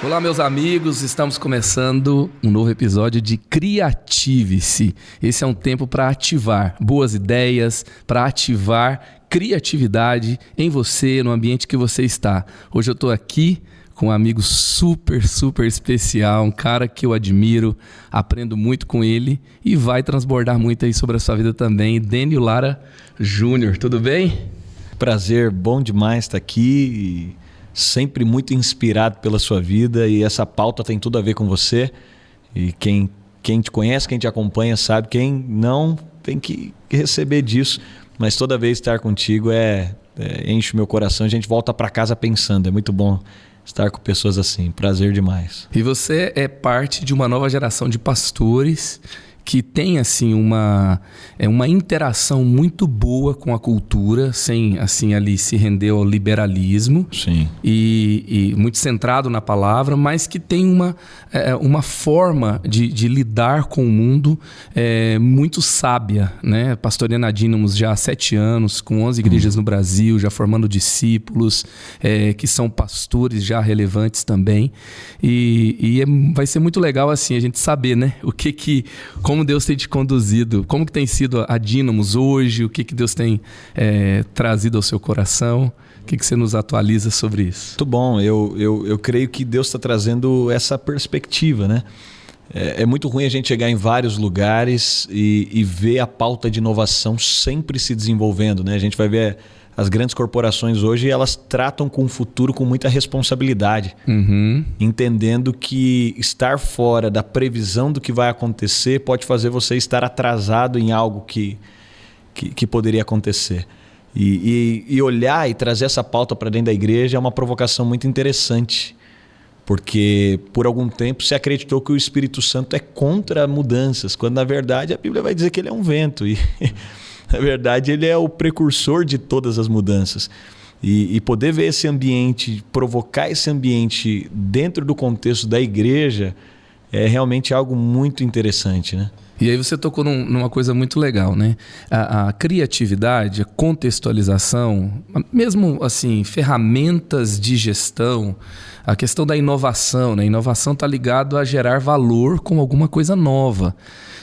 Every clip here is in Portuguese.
Olá, meus amigos, estamos começando um novo episódio de Criative-se. Esse é um tempo para ativar boas ideias, para ativar criatividade em você, no ambiente que você está. Hoje eu estou aqui com um amigo super especial, um cara que eu admiro, aprendo muito com ele e vai transbordar muito aí sobre a sua vida também. Dênio Lara Júnior, tudo bem? Prazer, bom demais estar aqui. Sempre muito inspirado pela sua vida e essa pauta tem tudo a ver com você. E quem te conhece, quem te acompanha sabe, quem não tem que receber disso. Mas toda vez estar contigo enche o meu coração, a gente volta para casa pensando, é muito bom estar com pessoas assim, prazer demais. E você é parte de uma nova geração de pastores que tem assim uma interação muito boa com a cultura, sem assim ali se render ao liberalismo. Sim. E muito centrado na palavra, mas que tem uma forma de lidar com o mundo muito sábia, né? Pastoreando a Dínamos já há 7 anos, com 11 igrejas no Brasil, já formando discípulos que são pastores já relevantes também. Vai ser muito legal assim a gente saber, né? Como Deus tem te conduzido, como que tem sido a Dínamos hoje, o que Deus tem trazido ao seu coração, o que você nos atualiza sobre isso? Muito bom, eu creio que Deus está trazendo essa perspectiva, né? É muito ruim a gente chegar em vários lugares e ver a pauta de inovação sempre se desenvolvendo, né? A gente vai ver as grandes corporações hoje, elas tratam com o futuro com muita responsabilidade, entendendo que estar fora da previsão do que vai acontecer pode fazer você estar atrasado em algo que poderia acontecer. E olhar e trazer essa pauta para dentro da igreja é uma provocação muito interessante, porque por algum tempo se acreditou que o Espírito Santo é contra mudanças, quando na verdade a Bíblia vai dizer que ele é um vento e... Na verdade, ele é o precursor de todas as mudanças. E poder ver esse ambiente, provocar esse ambiente dentro do contexto da igreja é realmente algo muito interessante, né? E aí você tocou numa coisa muito legal, né? A criatividade, a contextualização, mesmo assim, ferramentas de gestão, a questão da inovação, né? A inovação está ligado a gerar valor com alguma coisa nova.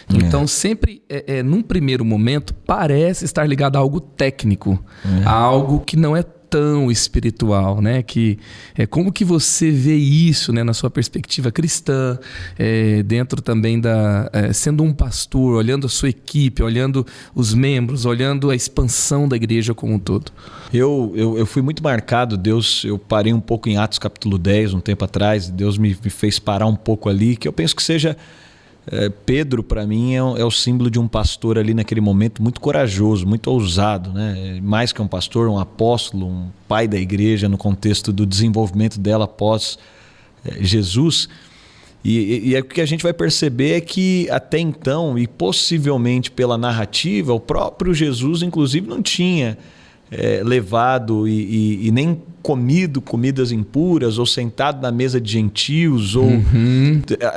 Então, sempre, num primeiro momento, parece estar ligado a algo técnico, a algo que não é tão espiritual, né? Como que você vê isso, né, na sua perspectiva cristã, dentro também sendo um pastor, olhando a sua equipe, olhando os membros, olhando a expansão da igreja como um todo? Eu fui muito marcado, eu parei um pouco em Atos capítulo 10, um tempo atrás, Deus me fez parar um pouco ali, que eu penso que seja... Pedro, para mim, é o símbolo de um pastor ali naquele momento muito corajoso, muito ousado, né? Mais que um pastor, um apóstolo, um pai da igreja no contexto do desenvolvimento dela após Jesus. E o que a gente vai perceber é que até então, e possivelmente pela narrativa, o próprio Jesus, inclusive, não tinha levado e nem comido comidas impuras ou sentado na mesa de gentios ou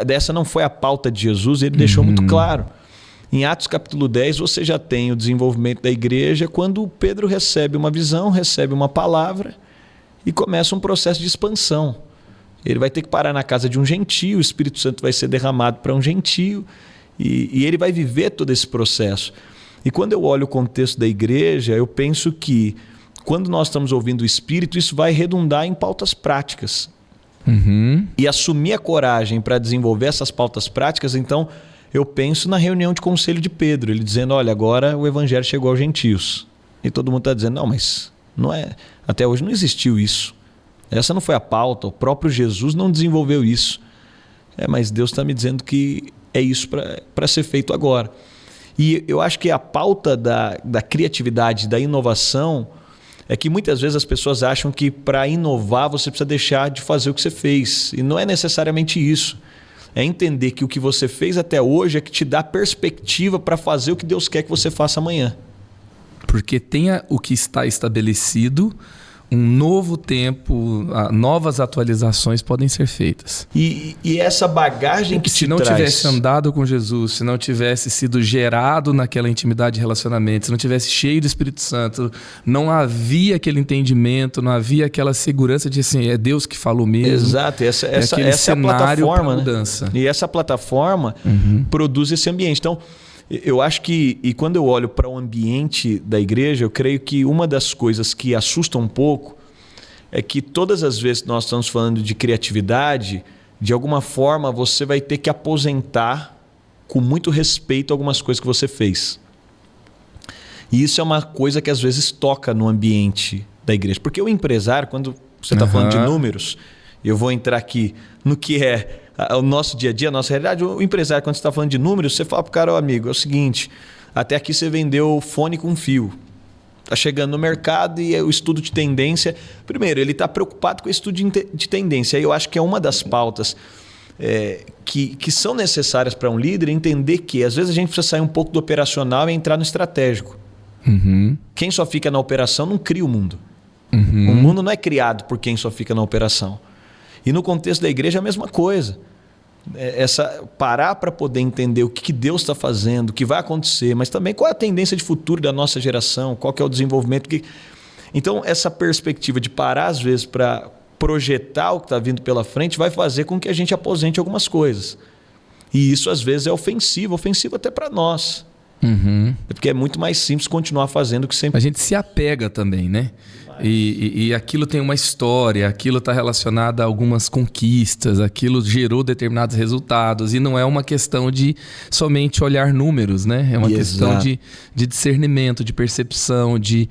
dessa não foi a pauta de Jesus, ele deixou muito claro. Em Atos capítulo 10 você já tem o desenvolvimento da igreja quando Pedro recebe uma visão, recebe uma palavra e começa um processo de expansão. Ele vai ter que parar na casa de um gentio, o Espírito Santo vai ser derramado para um gentio e ele vai viver todo esse processo. E quando eu olho o contexto da igreja, eu penso que quando nós estamos ouvindo o Espírito, isso vai redundar em pautas práticas. E assumir a coragem para desenvolver essas pautas práticas, então eu penso na reunião de conselho de Pedro, ele dizendo, olha, agora o evangelho chegou aos gentios. E todo mundo está dizendo, não, mas não é, até hoje não existiu isso. Essa não foi a pauta, o próprio Jesus não desenvolveu isso. Mas Deus está me dizendo que é isso para ser feito agora. E eu acho que a pauta da criatividade, da inovação, é que muitas vezes as pessoas acham que para inovar você precisa deixar de fazer o que você fez. E não é necessariamente isso. É entender que o que você fez até hoje é que te dá perspectiva para fazer o que Deus quer que você faça amanhã. Porque tem o que está estabelecido, um novo tempo, novas atualizações podem ser feitas. E essa bagagem que se não tivesse andado com Jesus, se não tivesse sido gerado naquela intimidade de relacionamento, se não tivesse cheio do Espírito Santo, não havia aquele entendimento, não havia aquela segurança de assim, é Deus que falou mesmo. Exato, essa é a plataforma, mudança. Né? E essa plataforma produz esse ambiente. Então, eu acho que, e quando eu olho para o ambiente da igreja, eu creio que uma das coisas que assusta um pouco é que todas as vezes que nós estamos falando de criatividade, de alguma forma você vai ter que aposentar com muito respeito algumas coisas que você fez. E isso é uma coisa que às vezes toca no ambiente da igreja. Porque o empresário, quando você está falando de números, eu vou entrar aqui no que é o nosso dia a dia, a nossa realidade. O empresário, quando você está falando de números, você fala para o cara, amigo, é o seguinte, até aqui você vendeu fone com fio. Está chegando no mercado e o estudo de tendência... Primeiro, ele está preocupado com o estudo de tendência. Eu acho que é uma das pautas que são necessárias para um líder entender que, às vezes, a gente precisa sair um pouco do operacional e entrar no estratégico. Quem só fica na operação não cria o mundo. O mundo não é criado por quem só fica na operação. E no contexto da igreja é a mesma coisa. Parar para poder entender o que Deus está fazendo, o que vai acontecer, mas também qual é a tendência de futuro da nossa geração, qual que é o desenvolvimento. Então, essa perspectiva de parar, às vezes, para projetar o que está vindo pela frente, vai fazer com que a gente aposente algumas coisas. E isso, às vezes, é ofensivo até para nós. Porque é muito mais simples continuar fazendo o que sempre... A gente se apega também, né? E aquilo tem uma história, aquilo está relacionado a algumas conquistas, aquilo gerou determinados resultados e não é uma questão de somente olhar números, né? É uma questão de discernimento, de percepção, de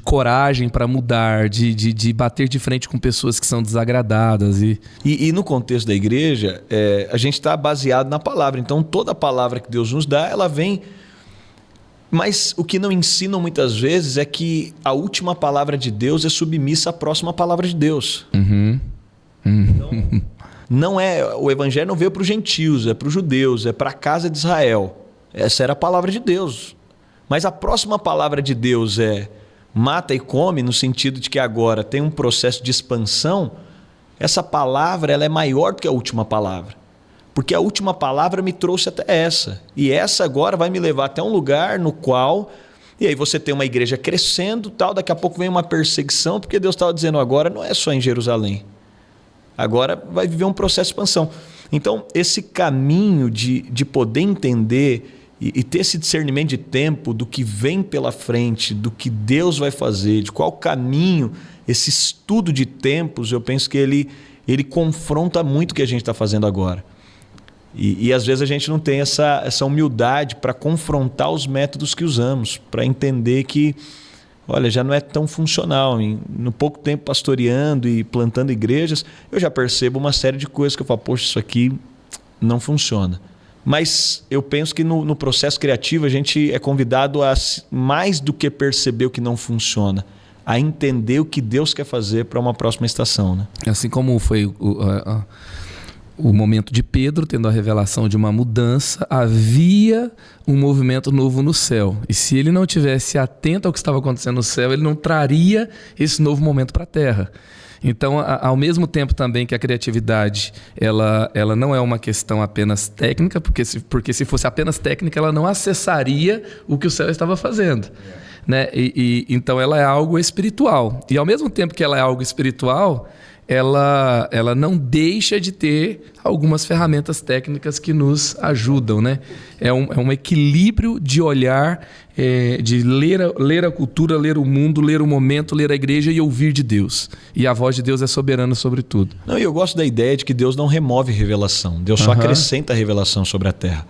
coragem para mudar, de bater de frente com pessoas que são desagradadas. E no contexto da igreja, a gente está baseado na palavra. Então, toda a palavra que Deus nos dá, ela vem... Mas o que não ensinam muitas vezes é que a última palavra de Deus é submissa à próxima palavra de Deus. Então, não é, o evangelho não veio para os gentios, é para os judeus, é para a casa de Israel. Essa era a palavra de Deus. Mas a próxima palavra de Deus é mata e come, no sentido de que agora tem um processo de expansão. Essa palavra ela é maior do que a última palavra. Porque a última palavra me trouxe até essa. E essa agora vai me levar até um lugar no qual... E aí você tem uma igreja crescendo, tal, daqui a pouco vem uma perseguição, porque Deus estava dizendo agora não é só em Jerusalém. Agora vai viver um processo de expansão. Então, esse caminho de poder entender e ter esse discernimento de tempo do que vem pela frente, do que Deus vai fazer, de qual caminho, esse estudo de tempos, eu penso que ele confronta muito o que a gente está fazendo agora. E às vezes a gente não tem essa humildade para confrontar os métodos que usamos, para entender que, olha, já não é tão funcional. No pouco tempo pastoreando e plantando igrejas, eu já percebo uma série de coisas que eu falo, poxa, isso aqui não funciona. Mas eu penso que no processo criativo a gente é convidado a, mais do que perceber o que não funciona, a entender o que Deus quer fazer para uma próxima estação. Né? Assim como foi o momento de Pedro, tendo a revelação de uma mudança, havia um movimento novo no céu. E se ele não tivesse atento ao que estava acontecendo no céu, ele não traria esse novo momento para a terra. Então, ao mesmo tempo também que a criatividade ela não é uma questão apenas técnica, porque se fosse apenas técnica, ela não acessaria o que o céu estava fazendo. Né? Então, ela é algo espiritual. E ao mesmo tempo que ela é algo espiritual... Ela não deixa de ter algumas ferramentas técnicas que nos ajudam, né? É um equilíbrio de olhar, de ler a cultura, ler o mundo, ler o momento, ler a igreja e ouvir de Deus. E a voz de Deus é soberana sobre tudo. Não, eu gosto da ideia de que Deus não remove revelação. Deus só acrescenta revelação sobre a terra.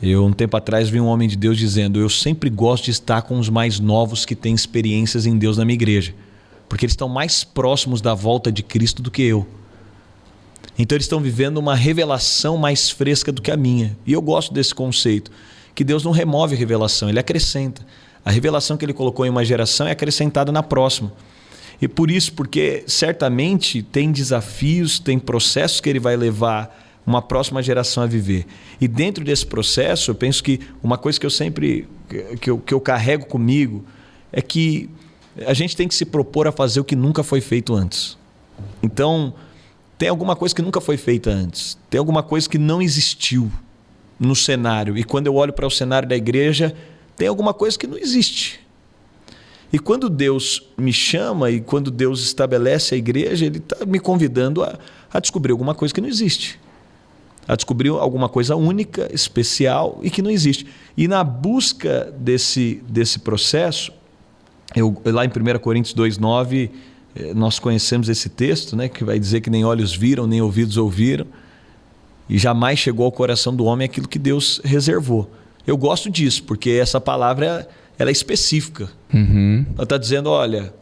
Eu, um tempo atrás, vi um homem de Deus dizendo: eu sempre gosto de estar com os mais novos que têm experiências em Deus na minha igreja. Porque eles estão mais próximos da volta de Cristo do que eu. Então eles estão vivendo uma revelação mais fresca do que a minha. E eu gosto desse conceito, que Deus não remove a revelação, Ele acrescenta. A revelação que Ele colocou em uma geração é acrescentada na próxima. E por isso, porque certamente tem desafios, tem processos que Ele vai levar uma próxima geração a viver. E dentro desse processo, eu penso que uma coisa que eu sempre que eu carrego comigo é que a gente tem que se propor a fazer o que nunca foi feito antes. Então, tem alguma coisa que nunca foi feita antes. Tem alguma coisa que não existiu no cenário. E quando eu olho para o cenário da igreja, tem alguma coisa que não existe. E quando Deus me chama e quando Deus estabelece a igreja, Ele está me convidando a descobrir alguma coisa que não existe. A descobrir alguma coisa única, especial e que não existe. E na busca desse processo, lá em 1 Coríntios 2,9, nós conhecemos esse texto, né, que vai dizer que nem olhos viram, nem ouvidos ouviram, e jamais chegou ao coração do homem aquilo que Deus reservou. Eu gosto disso, porque essa palavra ela é específica. Ela está dizendo, olha,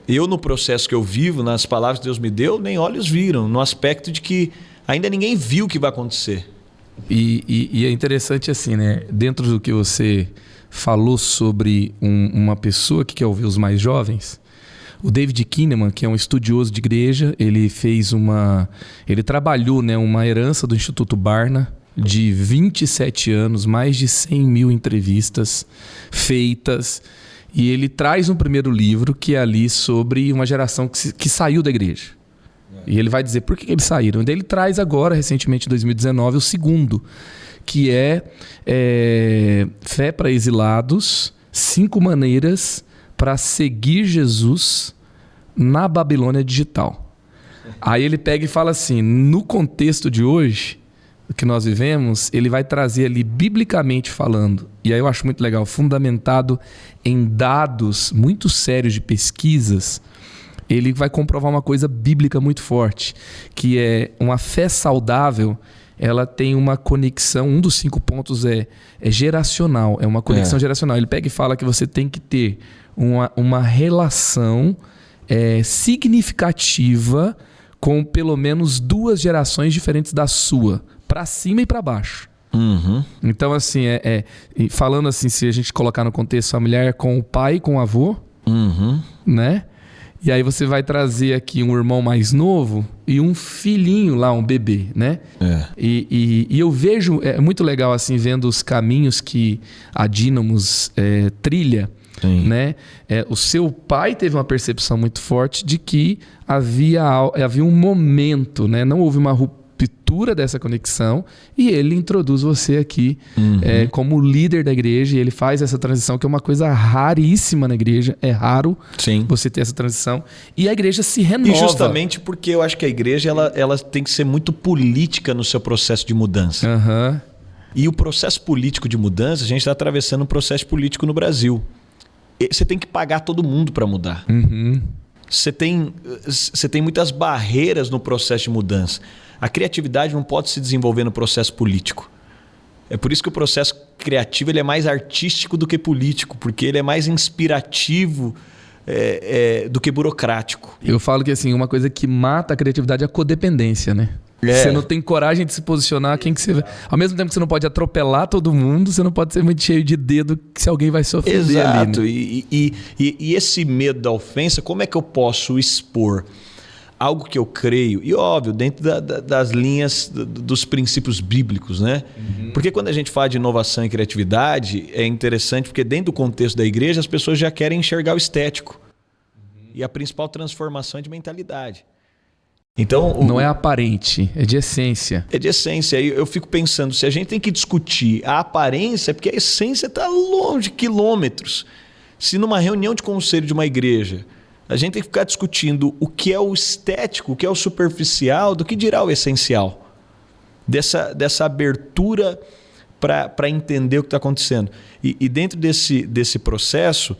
eu no processo que eu vivo, nas palavras que Deus me deu, nem olhos viram, no aspecto de que ainda ninguém viu o que vai acontecer. E é interessante assim, né? Dentro do que você falou sobre uma pessoa que quer ouvir os mais jovens, o David Kinnaman, que é um estudioso de igreja, ele trabalhou, né, uma herança do Instituto Barna, de 27 anos, mais de 100 mil entrevistas feitas, e ele traz um primeiro livro que é ali sobre uma geração que saiu da igreja. E ele vai dizer por que eles saíram. E ele traz agora, recentemente, em 2019, o segundo, que é Fé para Exilados, 5 maneiras para seguir Jesus na Babilônia digital. Aí ele pega e fala assim, no contexto de hoje, que nós vivemos, ele vai trazer ali, biblicamente falando, e aí eu acho muito legal, fundamentado em dados muito sérios de pesquisas, ele vai comprovar uma coisa bíblica muito forte, que é uma fé saudável, ela tem uma conexão, um dos 5 pontos é geracional, é uma conexão geracional. Ele pega e fala que você tem que ter uma relação significativa com pelo menos 2 gerações diferentes da sua, para cima e para baixo. Então, assim, falando assim, se a gente colocar no contexto familiar, com o pai e com o avô, né? E aí você vai trazer aqui um irmão mais novo e um filhinho lá, um bebê, né? E eu vejo, é muito legal assim, vendo os caminhos que a Dínamos trilha, né? O seu pai teve uma percepção muito forte de que havia um momento, né? Não houve uma ruptura dessa conexão, e ele introduz você aqui como líder da igreja, e ele faz essa transição, que é uma coisa raríssima na igreja. É raro você ter essa transição, e a igreja se renova. E justamente porque eu acho que a igreja ela tem que ser muito política no seu processo de mudança. E o processo político de mudança, a gente está atravessando um processo político no Brasil. Você tem que pagar todo mundo para mudar. Você tem muitas barreiras no processo de mudança. A criatividade não pode se desenvolver no processo político. É por isso que o processo criativo ele é mais artístico do que político, porque ele é mais inspirativo do que burocrático. Eu falo que assim, uma coisa que mata a criatividade é a codependência, né? Você não tem coragem de se posicionar, quem que você... Ao mesmo tempo que você não pode atropelar todo mundo, você não pode ser muito cheio de dedo se alguém vai se ofender. Exato. Ali, né? E esse medo da ofensa, como é que eu posso expor algo que eu creio, e óbvio, dentro das linhas dos princípios bíblicos, né? Porque quando a gente fala de inovação e criatividade, é interessante porque dentro do contexto da igreja as pessoas já querem enxergar o estético. E a principal transformação é de mentalidade. Então, não é aparente, é de essência. É de essência. Aí eu fico pensando, se a gente tem que discutir a aparência, é porque a essência está longe, quilômetros. Se numa reunião de conselho de uma igreja, a gente tem que ficar discutindo o que é o estético, o que é o superficial, do que dirá o essencial. Dessa abertura para entender o que está acontecendo. E dentro desse processo,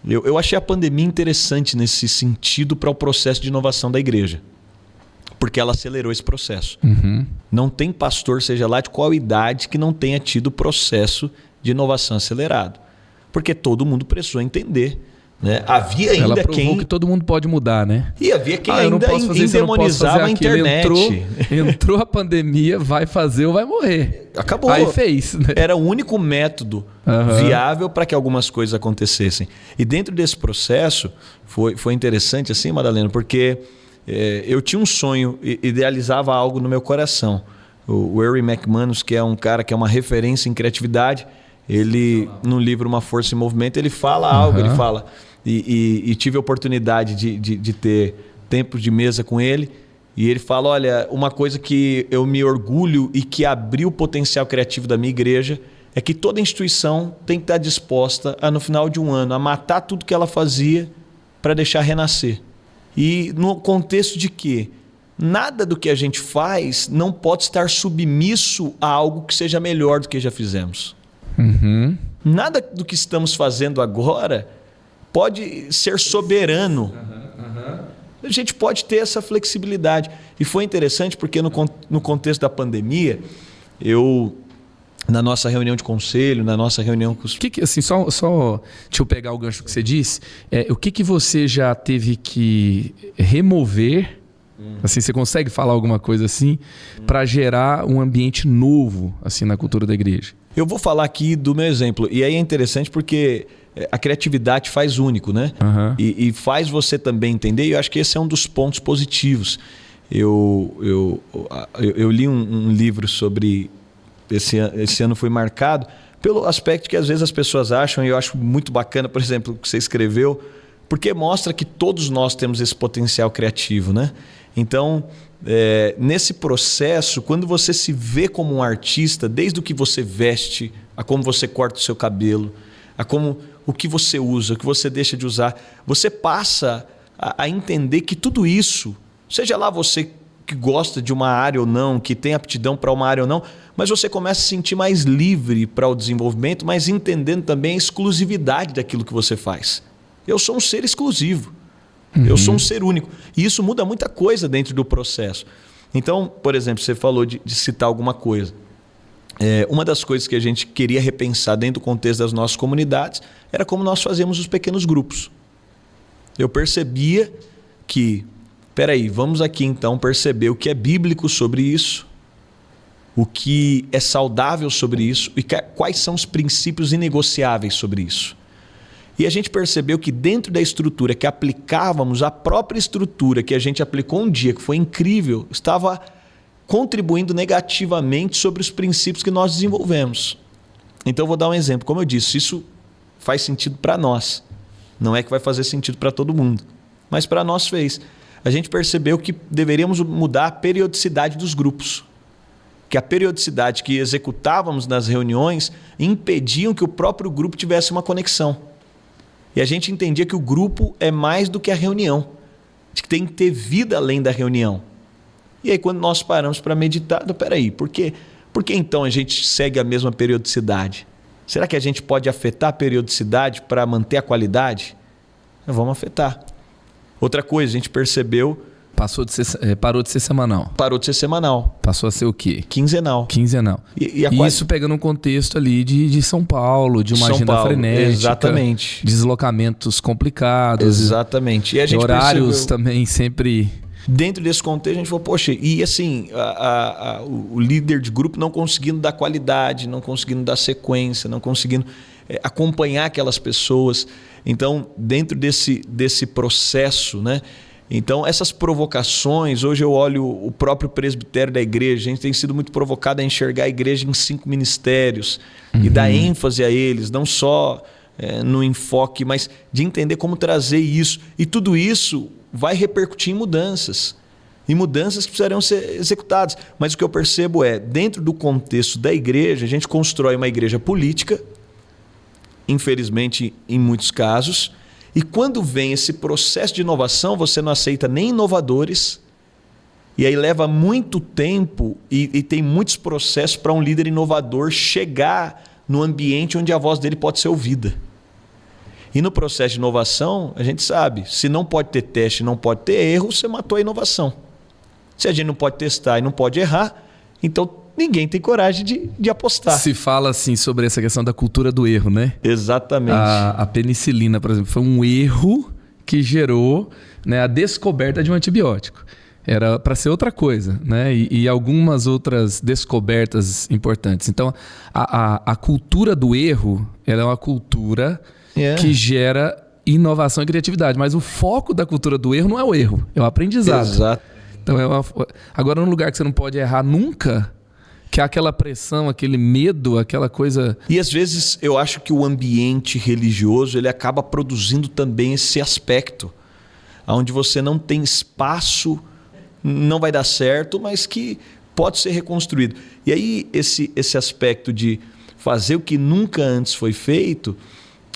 eu achei a pandemia interessante nesse sentido para o processo de inovação da igreja. Porque ela acelerou esse processo. Não tem pastor, seja lá de qual idade, que não tenha tido processo de inovação acelerado. Porque todo mundo precisou entender. Né? Havia ainda ela provou que todo mundo pode mudar, né? E havia quem ainda endemonizava a internet. Entrou a pandemia, vai fazer ou vai morrer. Acabou. Aí fez. Né? Era o único método viável para que algumas coisas acontecessem. E dentro desse processo, foi interessante assim, Madalena, porque eu tinha um sonho, idealizava algo no meu coração. O Erwin McManus, que é um cara que é uma referência em criatividade, ele, no livro Uma Força em Movimento, ele fala algo, ele fala... e tive a oportunidade de ter tempo de mesa com ele. E ele fala, olha, uma coisa que eu me orgulho e que abriu o potencial criativo da minha igreja é que toda instituição tem que estar disposta a, no final de um ano, a matar tudo que ela fazia para deixar renascer. E no contexto de que nada do que a gente faz não pode estar submisso a algo que seja melhor do que já fizemos. Uhum. Nada do que estamos fazendo agora pode ser soberano. A gente pode ter essa flexibilidade. E foi interessante porque no contexto da pandemia, na nossa reunião de conselho, na nossa reunião com os... Assim, só deixa eu pegar o gancho que você disse. O que você já teve que remover, assim, você consegue falar alguma coisa assim, para gerar um ambiente novo assim, na cultura da igreja? Eu vou falar aqui do meu exemplo. E aí é interessante porque a criatividade faz único, né? Uhum. E faz você também entender. E eu acho que esse é um dos pontos positivos. Eu li um livro sobre... Esse ano foi marcado pelo aspecto que às vezes as pessoas acham, e eu acho muito bacana, por exemplo, o que você escreveu, porque mostra que todos nós temos esse potencial criativo, né? Então, nesse processo, quando você se vê como um artista, desde o que você veste, a como você corta o seu cabelo, a como o que você usa, o que você deixa de usar, você passa a entender que tudo isso, seja lá você que gosta de uma área ou não, que tem aptidão para uma área ou não, mas você começa a se sentir mais livre para o desenvolvimento, mas entendendo também a exclusividade daquilo que você faz. Eu sou um ser exclusivo. Uhum. Eu sou um ser único. E isso muda muita coisa dentro do processo. Então, por exemplo, você falou de citar alguma coisa. Uma das coisas que a gente queria repensar dentro do contexto das nossas comunidades era como nós fazemos os pequenos grupos. Eu percebia que, peraí, vamos aqui então perceber o que é bíblico sobre isso, o que é saudável sobre isso e quais são os princípios inegociáveis sobre isso. E a gente percebeu que dentro da estrutura que aplicávamos, a própria estrutura que a gente aplicou um dia, que foi incrível, estava contribuindo negativamente sobre os princípios que nós desenvolvemos. Então eu vou dar um exemplo. Como eu disse, isso faz sentido para nós. Não é que vai fazer sentido para todo mundo, mas para nós fez. A gente percebeu que deveríamos mudar a periodicidade dos grupos. Que a periodicidade que executávamos nas reuniões impediam que o próprio grupo tivesse uma conexão. E a gente entendia que o grupo é mais do que a reunião, que tem que ter vida além da reunião. E aí quando nós paramos para meditar, peraí, por que então a gente segue a mesma periodicidade? Será que a gente pode afetar a periodicidade para manter a qualidade? Vamos afetar. Outra coisa, a gente percebeu... Parou de ser semanal. Parou de ser semanal. Passou a ser o quê? Quinzenal. E isso pegando um contexto ali de São Paulo, de uma agenda frenética. Exatamente. Deslocamentos complicados. Exatamente. E a gente horários também sempre... Dentro desse contexto, a gente falou, poxa, e assim, o líder de grupo não conseguindo dar qualidade, não conseguindo dar sequência, não conseguindo acompanhar aquelas pessoas. Então, dentro desse processo, né? Então, essas provocações, hoje eu olho o próprio presbitério da igreja, a gente tem sido muito provocado a enxergar a igreja em 5 ministérios e dar ênfase a eles, não só no enfoque, mas de entender como trazer isso. E tudo isso vai repercutir em mudanças que precisarão ser executadas. Mas o que eu percebo dentro do contexto da igreja, a gente constrói uma igreja política, infelizmente em muitos casos, e quando vem esse processo de inovação, você não aceita nem inovadores, e aí leva muito tempo e tem muitos processos para um líder inovador chegar no ambiente onde a voz dele pode ser ouvida. E no processo de inovação, a gente sabe, se não pode ter teste, não pode ter erro, você matou a inovação. Se a gente não pode testar e não pode errar, então ninguém tem coragem de apostar. Se fala assim sobre essa questão da cultura do erro, né? Exatamente. A penicilina, por exemplo, foi um erro que gerou, né, a descoberta de um antibiótico. Era para ser outra coisa, né? E algumas outras descobertas importantes. Então, a cultura do erro, ela é uma cultura que gera inovação e criatividade. Mas o foco da cultura do erro não é o erro, é o aprendizado. Exato. Então, agora, num lugar que você não pode errar nunca, Que há aquela pressão, aquele medo, aquela coisa... E às vezes eu acho que o ambiente religioso ele acaba produzindo também esse aspecto, onde você não tem espaço, não vai dar certo, mas que pode ser reconstruído. E aí esse aspecto de fazer o que nunca antes foi feito,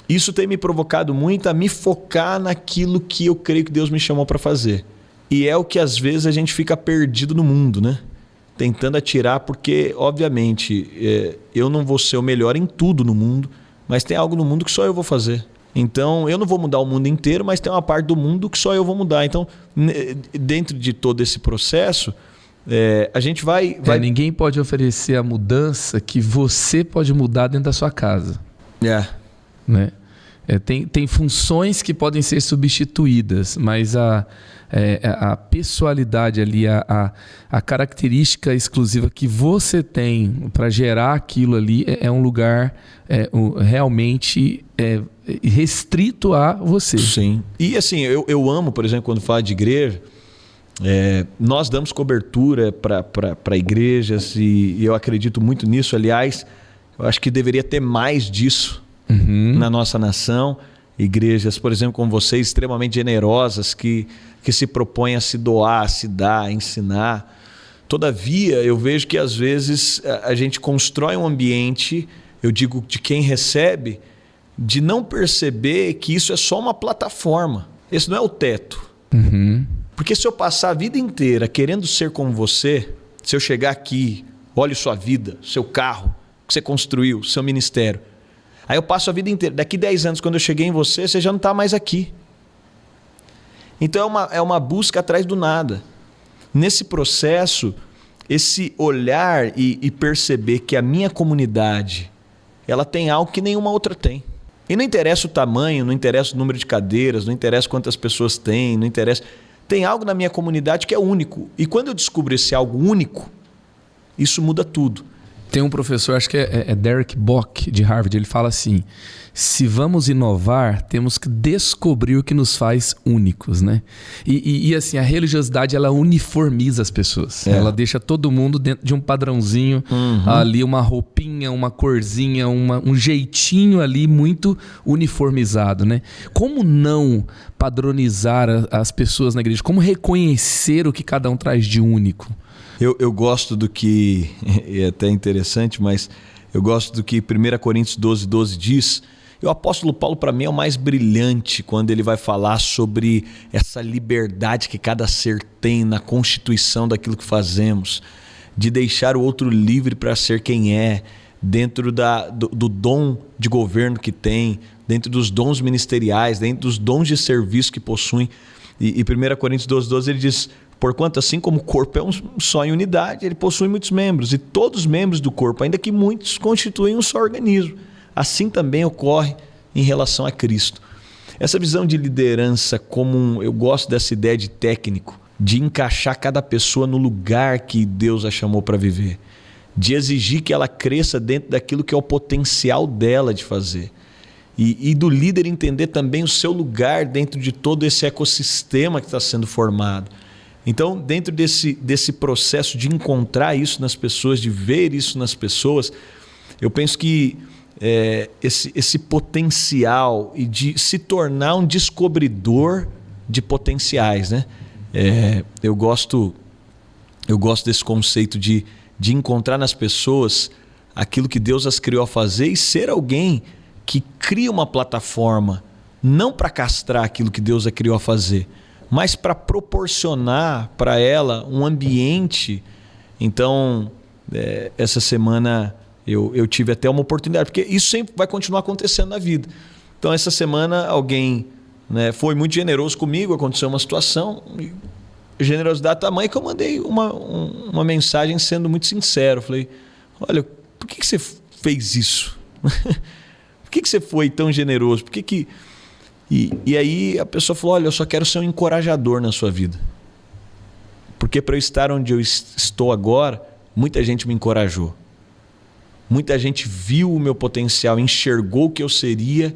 isso tem me provocado muito a me focar naquilo que eu creio que Deus me chamou para fazer. E é o que às vezes a gente fica perdido no mundo, né? Tentando atirar, porque, obviamente, eu não vou ser o melhor em tudo no mundo, mas tem algo no mundo que só eu vou fazer. Então, eu não vou mudar o mundo inteiro, mas tem uma parte do mundo que só eu vou mudar. Então, dentro de todo esse processo, a gente vai... Ninguém pode oferecer a mudança que você pode mudar dentro da sua casa. Né? Tem funções que podem ser substituídas, mas a pessoalidade ali, a característica exclusiva que você tem para gerar aquilo ali é um lugar realmente restrito a você. Sim. E assim, eu amo, por exemplo, quando falo de igreja, nós damos cobertura para igrejas e eu acredito muito nisso. Aliás, eu acho que deveria ter mais disso na nossa nação. Igrejas, por exemplo, como vocês, extremamente generosas, que se propõem a se doar, a se dar, a ensinar. Todavia, eu vejo que às vezes a gente constrói um ambiente, eu digo de quem recebe, de não perceber que isso é só uma plataforma. Esse não é o teto. Porque se eu passar a vida inteira querendo ser como você, se eu chegar aqui, olhe sua vida, seu carro, que você construiu, seu ministério, aí eu passo a vida inteira. Daqui 10 anos, quando eu cheguei em você, você já não está mais aqui. Então é uma busca atrás do nada. Nesse processo, esse olhar e perceber que a minha comunidade ela tem algo que nenhuma outra tem. E não interessa o tamanho, não interessa o número de cadeiras, não interessa quantas pessoas tem, não interessa. Tem algo na minha comunidade que é único. E quando eu descubro esse algo único, isso muda tudo. Tem um professor, acho que é Derek Bock, de Harvard, ele fala assim: se vamos inovar, temos que descobrir o que nos faz únicos, né? E assim, a religiosidade, ela uniformiza as pessoas. Ela deixa todo mundo dentro de um padrãozinho, ali uma roupinha, uma corzinha, um jeitinho ali muito uniformizado, né? Como não padronizar as pessoas na igreja? Como reconhecer o que cada um traz de único? Eu gosto do que, é até interessante, mas eu gosto do que 1 Coríntios 12 diz. E o apóstolo Paulo, para mim, é o mais brilhante quando ele vai falar sobre essa liberdade que cada ser tem na constituição daquilo que fazemos, de deixar o outro livre para ser quem é, dentro do dom de governo que tem, dentro dos dons ministeriais, dentro dos dons de serviço que possuem. E 1 Coríntios 12 ele diz: porquanto assim como o corpo é um só em unidade, ele possui muitos membros, e todos os membros do corpo, ainda que muitos, constituem um só organismo. Assim também ocorre em relação a Cristo. Essa visão de liderança, eu gosto dessa ideia de técnico, de encaixar cada pessoa no lugar que Deus a chamou para viver, de exigir que ela cresça dentro daquilo que é o potencial dela de fazer. E do líder entender também o seu lugar dentro de todo esse ecossistema que está sendo formado. Então, dentro desse processo de encontrar isso nas pessoas, de ver isso nas pessoas, eu penso que esse potencial e de se tornar um descobridor de potenciais, né? Eu gosto desse conceito de encontrar nas pessoas aquilo que Deus as criou a fazer e ser alguém que cria uma plataforma, não para castrar aquilo que Deus a criou a fazer, mas para proporcionar para ela um ambiente. Então, essa semana eu tive até uma oportunidade, porque isso sempre vai continuar acontecendo na vida. Então, essa semana alguém foi muito generoso comigo, aconteceu uma situação, generosidade tamanha que eu mandei uma mensagem sendo muito sincero. Eu falei: olha, por que você fez isso? Por que você foi tão generoso? Por que... E aí a pessoa falou: olha, eu só quero ser um encorajador na sua vida. Porque para eu estar onde eu estou agora, muita gente me encorajou. Muita gente viu o meu potencial, enxergou o que eu seria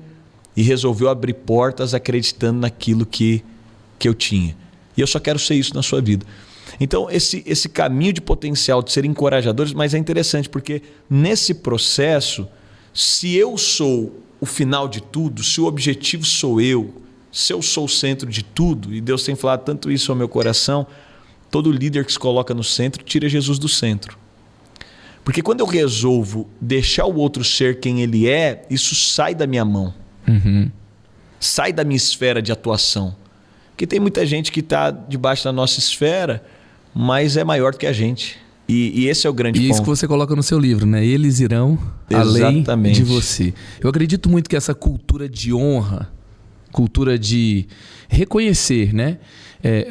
e resolveu abrir portas acreditando naquilo que eu tinha. E eu só quero ser isso na sua vida. Então, esse caminho de potencial de ser encorajadores, mas é interessante porque nesse processo, se eu sou o final de tudo, se o objetivo sou eu, se eu sou o centro de tudo, e Deus tem falado tanto isso ao meu coração, todo líder que se coloca no centro tira Jesus do centro. Porque quando eu resolvo deixar o outro ser quem ele é, isso sai da minha mão. Sai da minha esfera de atuação. Porque tem muita gente que está debaixo da nossa esfera, mas é maior do que a gente. E esse é o grande ponto. E isso que você coloca no seu livro, né? Eles irão além de você. Eu acredito muito que essa cultura de honra, cultura de reconhecer, né?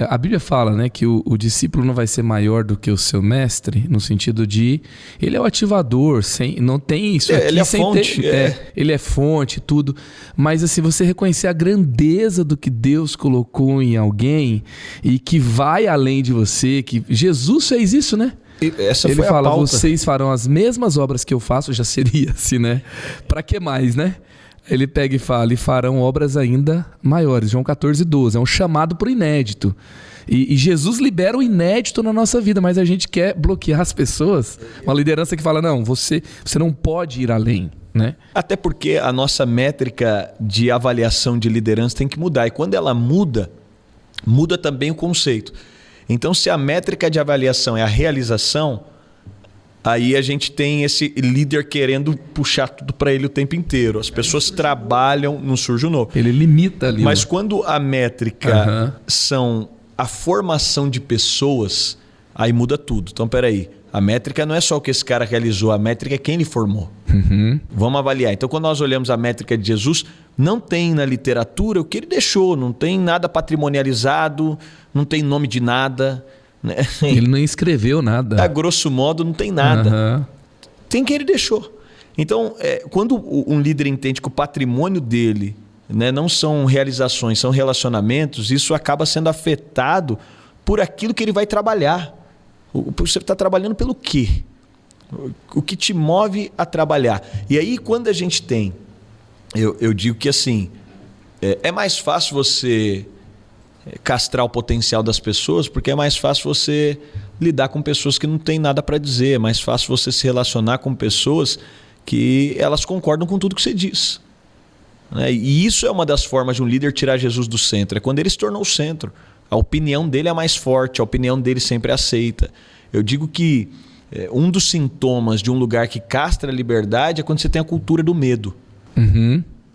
A Bíblia fala, né, que o discípulo não vai ser maior do que o seu mestre, no sentido de ele é o ativador, não tem isso aqui. Ele é fonte. Ele é fonte, tudo. Mas assim, você reconhecer a grandeza do que Deus colocou em alguém e que vai além de você, que Jesus fez isso, né? Ele fala, vocês farão as mesmas obras que eu faço, já seria assim, né? Pra que mais, né? Ele pega e fala, e farão obras ainda maiores. João 14:12. É um chamado para o inédito. E Jesus libera o inédito na nossa vida, mas a gente quer bloquear as pessoas. Uma liderança que fala, não, você não pode ir além, né? Até porque a nossa métrica de avaliação de liderança tem que mudar. E quando ela muda, muda também o conceito. Então, se a métrica de avaliação é a realização, aí a gente tem esse líder querendo puxar tudo para ele o tempo inteiro. As pessoas trabalham, não surge o novo. Ele limita ali. Mas quando a métrica são a formação de pessoas, aí muda tudo. Então, peraí. A métrica não é só o que esse cara realizou, a métrica é quem ele formou. Vamos avaliar. Então, quando nós olhamos a métrica de Jesus, não tem na literatura o que ele deixou, não tem nada patrimonializado, não tem nome de nada. Ele não escreveu nada. A grosso modo, não tem nada. Tem quem ele deixou. Então, quando um líder entende que o patrimônio dele, né, não são realizações, são relacionamentos, isso acaba sendo afetado por aquilo que ele vai trabalhar. Você está trabalhando pelo quê? O que te move a trabalhar? E aí, quando a gente tem... Eu digo que assim, é mais fácil você castrar o potencial das pessoas, porque é mais fácil você lidar com pessoas que não têm nada para dizer, é mais fácil você se relacionar com pessoas que elas concordam com tudo que você diz. E isso é uma das formas de um líder tirar Jesus do centro, é quando ele se tornou o centro. A opinião dele é mais forte, a opinião dele sempre é aceita. Eu digo que um dos sintomas de um lugar que castra a liberdade é quando você tem a cultura do medo.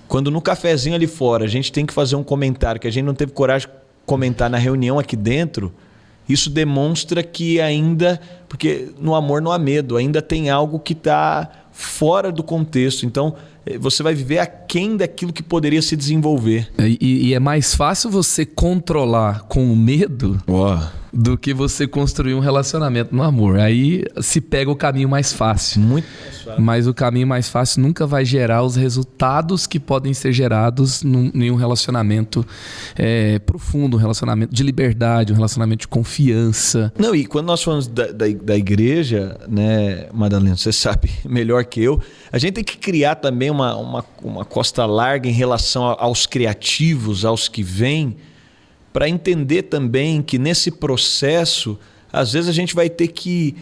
Quando no cafezinho ali fora a gente tem que fazer um comentário que a gente não teve coragem de comentar na reunião aqui dentro, isso demonstra que ainda, porque no amor não há medo, ainda tem algo que está fora do contexto. Então você vai viver aquém daquilo que poderia se desenvolver. E é mais fácil você controlar com o medo do que você construir um relacionamento no amor. Aí se pega o caminho mais fácil. Muito mais fácil. Mas o caminho mais fácil nunca vai gerar os resultados que podem ser gerados em um relacionamento profundo, um relacionamento de liberdade, um relacionamento de confiança. Não, e quando nós falamos da igreja, né, Madalena, você sabe melhor que eu, a gente tem que criar também uma costa larga em relação aos criativos, aos que vêm, para entender também que nesse processo, às vezes a gente vai ter que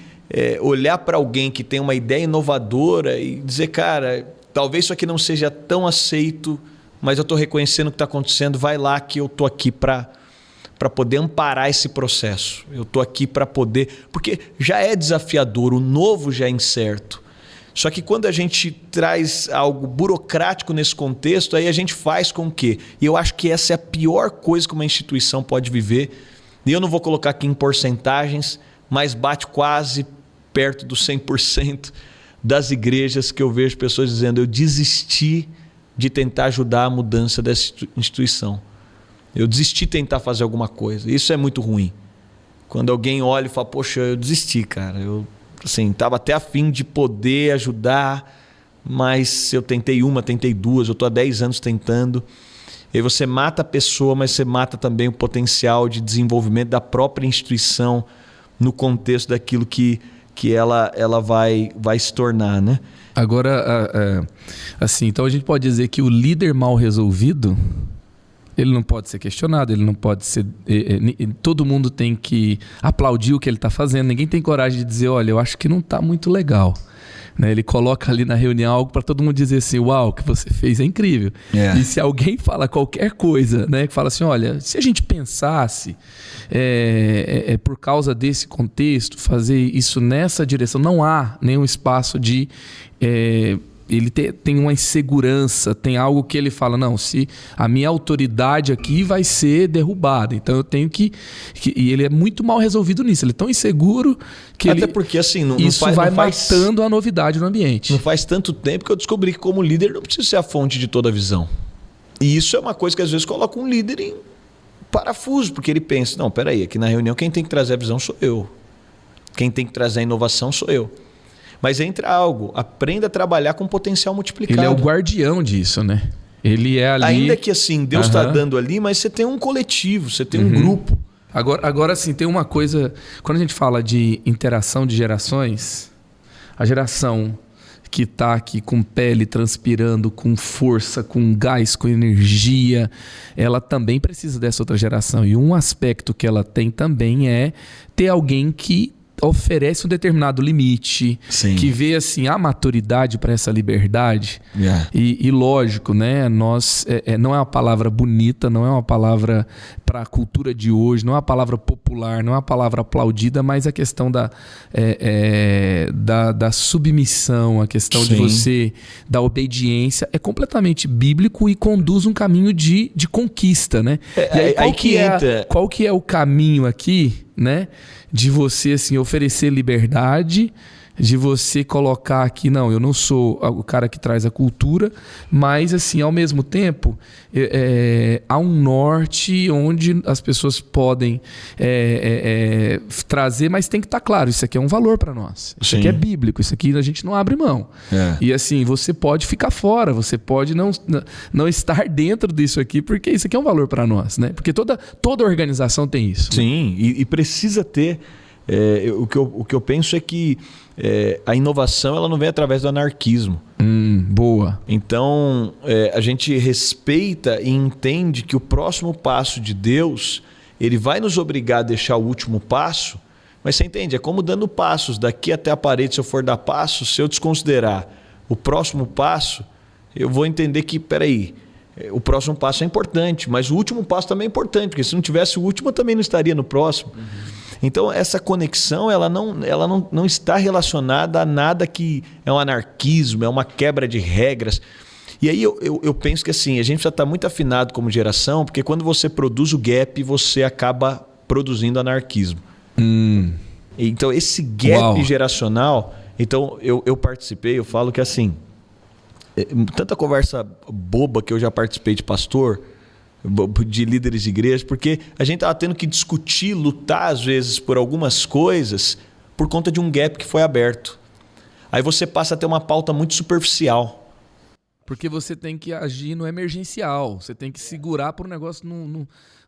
olhar para alguém que tem uma ideia inovadora e dizer, cara, talvez isso aqui não seja tão aceito, mas eu estou reconhecendo o que está acontecendo, vai lá que eu estou aqui para poder amparar esse processo. Eu estou aqui para poder... Porque já é desafiador, o novo já é incerto. Só que quando a gente traz algo burocrático nesse contexto, aí a gente faz com o quê? E eu acho que essa é a pior coisa que uma instituição pode viver. E eu não vou colocar aqui em porcentagens, mas bate quase perto dos 100% das igrejas que eu vejo pessoas dizendo, eu desisti de tentar ajudar a mudança dessa instituição. Eu desisti de tentar fazer alguma coisa. Isso é muito ruim. Quando alguém olha e fala, poxa, eu desisti, cara. Eu estava até a fim de poder ajudar, mas eu tentei uma, tentei duas, eu estou há 10 anos tentando. E aí você mata a pessoa, mas você mata também o potencial de desenvolvimento da própria instituição no contexto daquilo que ela vai se tornar, né? Agora, assim, então a gente pode dizer que o líder mal resolvido Ele não pode ser questionado, ele não pode ser... todo mundo tem que aplaudir o que ele está fazendo. Ninguém tem coragem de dizer, olha, eu acho que não está muito legal. Né? Ele coloca ali na reunião algo para todo mundo dizer assim, uau, o que você fez é incrível. E se alguém fala qualquer coisa, né, que fala assim, olha, se a gente pensasse por causa desse contexto, fazer isso nessa direção, não há nenhum espaço de... ele tem uma insegurança, tem algo que ele fala, não, se a minha autoridade aqui vai ser derrubada, então eu tenho que e ele é muito mal resolvido nisso, ele é tão inseguro que até porque assim, vai matando a novidade no ambiente. Não faz tanto tempo que eu descobri que como líder não precisa ser a fonte de toda a visão. E isso é uma coisa que às vezes coloca um líder em parafuso, porque ele pensa, não, peraí, aqui na reunião quem tem que trazer a visão sou eu. Quem tem que trazer a inovação sou eu. Mas entra algo, aprenda a trabalhar com potencial multiplicado. Ele é o guardião disso, né? Ele é ali... Ainda que assim, Deus está dando ali, mas você tem um coletivo, você tem um grupo. Agora sim, tem uma coisa... Quando a gente fala de interação de gerações, a geração que está aqui com pele transpirando, com força, com gás, com energia, ela também precisa dessa outra geração. E um aspecto que ela tem também é ter alguém que oferece um determinado limite, que vê assim a maturidade para essa liberdade. E lógico, né, nós não é uma palavra bonita, não é uma palavra para a cultura de hoje, não é uma palavra popular, não é uma palavra aplaudida, mas a questão da submissão, a questão de você, da obediência, é completamente bíblico e conduz um caminho de conquista, né? E aí, qual que é o caminho aqui, né? De você assim, oferecer liberdade, de você colocar aqui, não, eu não sou o cara que traz a cultura, mas assim, ao mesmo tempo, há um norte onde as pessoas podem trazer, mas tem que estar claro, isso aqui é um valor para nós, isso aqui é bíblico, isso aqui a gente não abre mão. E assim, você pode ficar fora, você pode não estar dentro disso aqui, porque isso aqui é um valor para nós, né? Porque toda organização tem isso. Sim, e precisa ter. O que eu penso é que a inovação ela não vem através do anarquismo. Boa. Então, a gente respeita e entende que o próximo passo de Deus, ele vai nos obrigar a deixar o último passo, mas você entende? É como dando passos. Daqui até a parede, se eu for dar passos, se eu desconsiderar o próximo passo, eu vou entender que, peraí, o próximo passo é importante, mas o último passo também é importante, porque se não tivesse o último, eu também não estaria no próximo. Então, essa conexão ela não está relacionada a nada que é um anarquismo, é uma quebra de regras. E aí eu penso que assim, a gente já está muito afinado como geração, porque quando você produz o gap, você acaba produzindo anarquismo. Então, esse gap geracional... Então, eu participei, eu falo que assim... Tanta conversa boba que eu já participei de pastor... de líderes de igreja, porque a gente estava tendo que discutir, lutar às vezes por algumas coisas por conta de um gap que foi aberto. Aí você passa a ter uma pauta muito superficial. Porque você tem que agir no emergencial, você tem que segurar para o negócio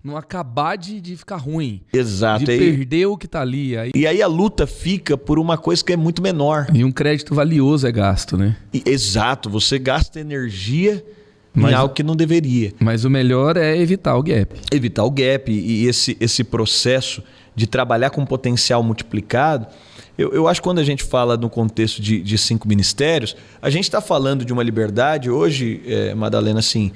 não acabar de ficar ruim. Exato. De perder o que está ali. E aí a luta fica por uma coisa que é muito menor. E um crédito valioso é gasto, né? Exato, você gasta energia... em algo que não deveria. Mas o melhor é evitar o gap. Evitar o gap e esse processo de trabalhar com potencial multiplicado. Eu acho que quando a gente fala no contexto de 5 ministérios, a gente está falando de uma liberdade. Hoje, Madalena, assim,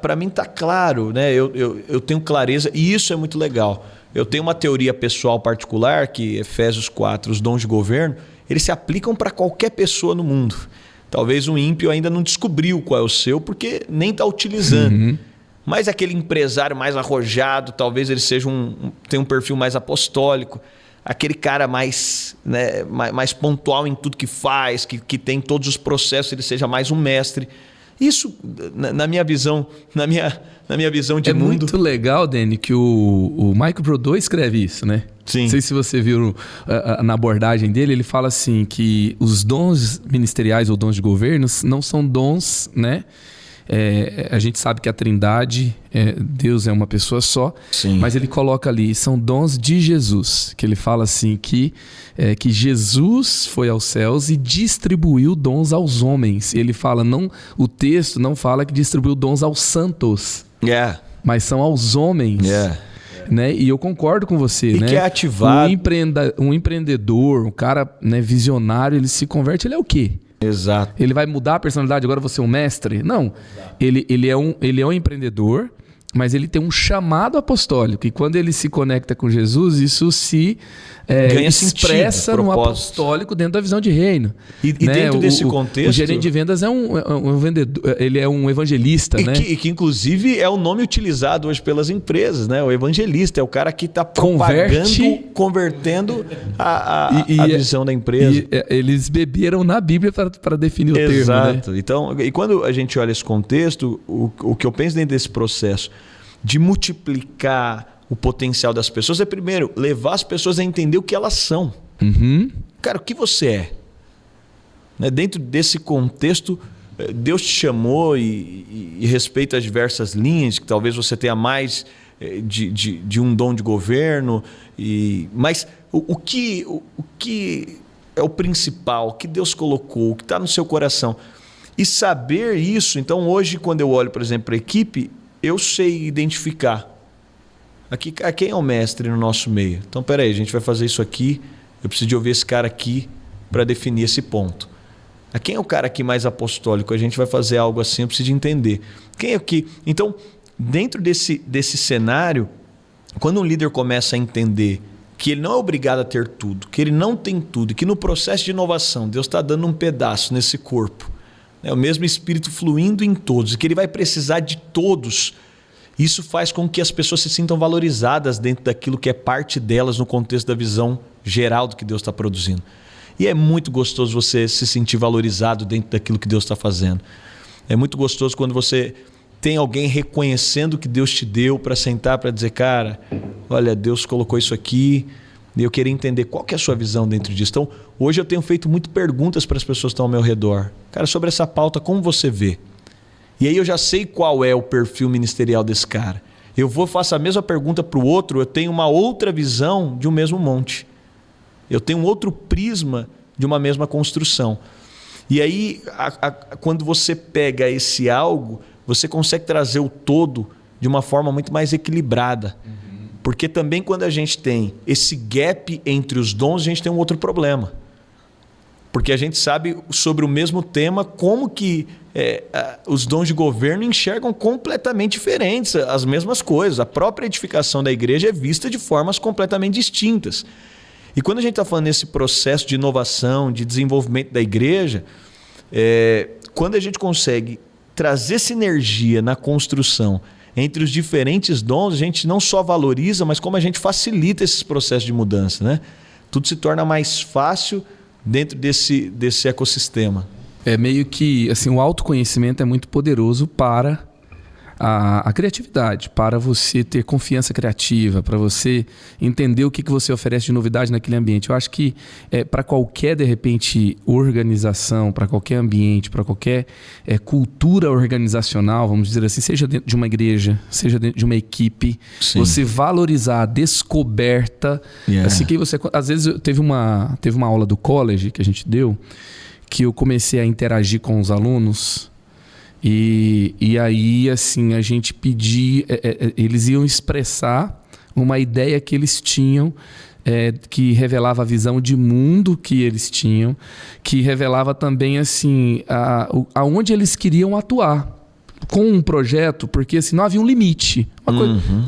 para mim está claro, né? Eu tenho clareza e isso é muito legal. Eu tenho uma teoria pessoal particular que Efésios 4, os dons de governo, eles se aplicam para qualquer pessoa no mundo. Talvez um ímpio ainda não descobriu qual é o seu, porque nem está utilizando. Mas aquele empresário mais arrojado, talvez ele seja tenha um perfil mais apostólico. Aquele cara mais pontual em tudo que faz, que tem todos os processos, ele seja mais um mestre. Isso, na minha visão, na minha visão de mundo... É muito legal, Dani, que o Michael Brodeur escreve isso, né? Sim. Não sei se você viu na abordagem dele, ele fala assim que os dons ministeriais ou dons de governo não são dons, né? A gente sabe que a Trindade, Deus é uma pessoa só. Sim. Mas ele coloca ali, são dons de Jesus, que ele fala assim que Jesus foi aos céus e distribuiu dons aos homens. Ele fala, o texto não fala que distribuiu dons aos santos. mas são aos homens. Né? E eu concordo com você. E né? que é ativado. Um empreendedor, um cara, né, visionário, ele se converte, ele é o quê? Exato. Ele vai mudar a personalidade, agora você é um mestre? Não. Ele é um empreendedor, mas ele tem um chamado apostólico. E quando ele se conecta com Jesus, isso se expressa no apostólico dentro da visão de reino. E né? Dentro desse contexto... O gerente de vendas é um vendedor, ele é um evangelista. E, né? que inclusive é o nome utilizado hoje pelas empresas. Né? O evangelista é o cara que está convertendo a visão da empresa. E eles beberam na Bíblia para definir o termo. Exato. Né? Então, e quando a gente olha esse contexto, o que eu penso dentro desse processo de multiplicar o potencial das pessoas é, primeiro, levar as pessoas a entender o que elas são. Cara, o que você é? Né? Dentro desse contexto, Deus te chamou e respeita as diversas linhas, que talvez você tenha mais de um dom de governo. Mas o que é o principal, o que Deus colocou, o que está no seu coração? E saber isso, então hoje, quando eu olho, por exemplo, para a equipe, eu sei identificar aqui quem é o mestre no nosso meio. Então, peraí, a gente vai fazer isso aqui, eu preciso de ouvir esse cara aqui para definir esse ponto. Quem é o cara aqui mais apostólico? A gente vai fazer algo assim, eu preciso de entender. Quem é aqui? Então, dentro desse cenário, quando um líder começa a entender que ele não é obrigado a ter tudo, que ele não tem tudo, e que no processo de inovação Deus está dando um pedaço nesse corpo, o mesmo Espírito fluindo em todos, e que ele vai precisar de todos. Isso faz com que as pessoas se sintam valorizadas dentro daquilo que é parte delas no contexto da visão geral do que Deus está produzindo. E é muito gostoso você se sentir valorizado dentro daquilo que Deus está fazendo. É muito gostoso quando você tem alguém reconhecendo o que Deus te deu para sentar, para dizer, cara, olha, Deus colocou isso aqui, e eu queria entender qual que é a sua visão dentro disso. Então, hoje eu tenho feito muitas perguntas para as pessoas que estão ao meu redor. Cara, sobre essa pauta, como você vê? E aí eu já sei qual é o perfil ministerial desse cara. Faço a mesma pergunta para o outro, eu tenho uma outra visão de um mesmo monte. Eu tenho um outro prisma de uma mesma construção. E aí, quando você pega esse algo, você consegue trazer o todo de uma forma muito mais equilibrada. Porque também quando a gente tem esse gap entre os dons, a gente tem um outro problema. Porque a gente sabe sobre o mesmo tema como que os dons de governo enxergam completamente diferentes as mesmas coisas. A própria edificação da igreja é vista de formas completamente distintas. E quando a gente está falando nesse processo de inovação, de desenvolvimento da igreja, quando a gente consegue trazer sinergia na construção entre os diferentes dons, a gente não só valoriza, mas como a gente facilita esses processos de mudança, né? Tudo se torna mais fácil dentro desse ecossistema. É meio que assim, o autoconhecimento é muito poderoso para a criatividade, para você ter confiança criativa, para você entender o que você oferece de novidade naquele ambiente. Eu acho que para qualquer, de repente, organização, para qualquer ambiente, para qualquer cultura organizacional, vamos dizer assim, seja dentro de uma igreja, seja dentro de uma equipe, sim, você valorizar a descoberta. Assim que você, às vezes teve uma aula do college que a gente deu, que eu comecei a interagir com os alunos. E aí, assim, a gente pedia... eles iam expressar uma ideia que eles tinham, que revelava a visão de mundo que eles tinham, que revelava também, assim, aonde eles queriam atuar com um projeto, porque assim, não havia um limite.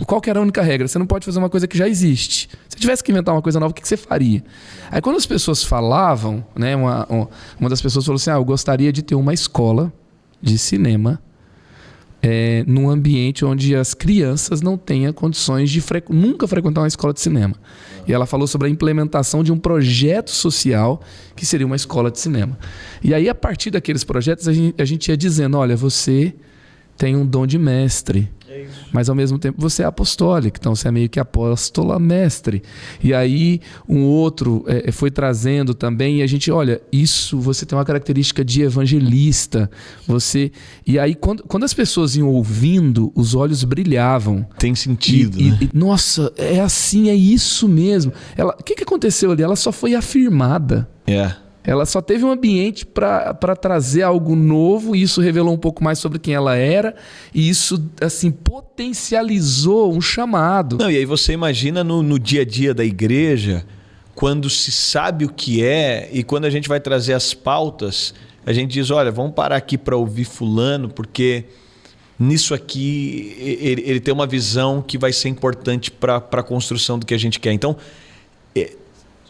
Qual que era a única regra? Você não pode fazer uma coisa que já existe. Se tivesse que inventar uma coisa nova, o que você faria? Aí quando as pessoas falavam, né, uma das pessoas falou assim, eu gostaria de ter uma escola de cinema num ambiente onde as crianças não tenham condições de nunca frequentar uma escola de cinema. E ela falou sobre a implementação de um projeto social que seria uma escola de cinema. E aí, a partir daqueles projetos, a gente ia dizendo, olha, você tem um dom de mestre, mas ao mesmo tempo você é apostólico, então você é meio que apóstola mestre. E aí um outro foi trazendo também, e a gente, olha, isso, você tem uma característica de evangelista, e aí quando as pessoas iam ouvindo, os olhos brilhavam. Tem sentido, né? Nossa, é assim, é isso mesmo. O que aconteceu ali? Ela só foi afirmada. Ela só teve um ambiente para trazer algo novo, e isso revelou um pouco mais sobre quem ela era, e isso assim potencializou um chamado. Não, e aí você imagina no dia a dia da igreja, quando se sabe o que é, e quando a gente vai trazer as pautas, a gente diz, olha, vamos parar aqui para ouvir fulano, porque nisso aqui ele tem uma visão que vai ser importante para a construção do que a gente quer. Então,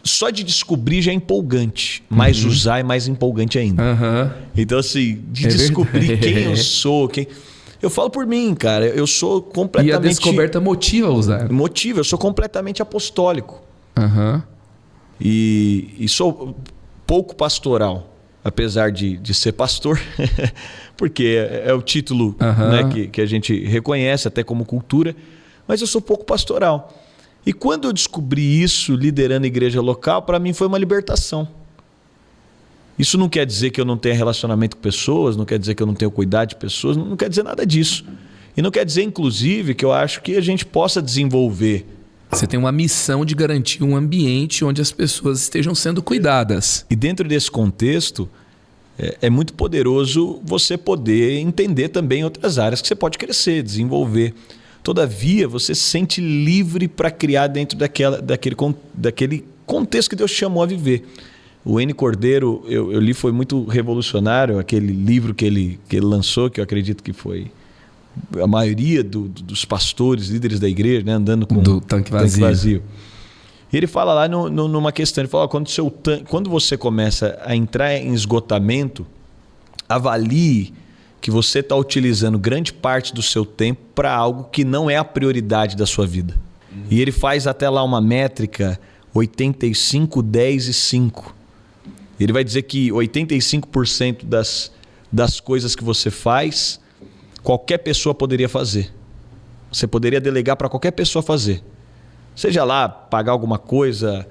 só de descobrir já é empolgante, mas usar é mais empolgante ainda. Então, assim, de descobrir quem eu sou, eu falo por mim, cara, eu sou completamente... E a descoberta motiva a usar. Motiva, eu sou completamente apostólico. E sou pouco pastoral, apesar de ser pastor, porque é o título né, que a gente reconhece até como cultura, mas eu sou pouco pastoral. E quando eu descobri isso, liderando a igreja local, para mim foi uma libertação. Isso não quer dizer que eu não tenha relacionamento com pessoas, não quer dizer que eu não tenha cuidado de pessoas, não quer dizer nada disso. E não quer dizer, inclusive, que eu acho que a gente possa desenvolver. Você tem uma missão de garantir um ambiente onde as pessoas estejam sendo cuidadas. E dentro desse contexto, é muito poderoso você poder entender também outras áreas que você pode crescer, desenvolver. Todavia, você se sente livre para criar dentro daquele contexto que Deus te chamou a viver. O N. Cordeiro, eu li, foi muito revolucionário, aquele livro que ele lançou, que eu acredito que foi a maioria dos pastores, líderes da igreja, né, andando com do tanque vazio. E ele fala lá numa questão, ele fala, quando você começa a entrar em esgotamento, avalie que você está utilizando grande parte do seu tempo para algo que não é a prioridade da sua vida. E ele faz até lá uma métrica 85, 10 e 5. Ele vai dizer que 85% das coisas que você faz, qualquer pessoa poderia fazer. Você poderia delegar para qualquer pessoa fazer. Seja lá, pagar alguma coisa,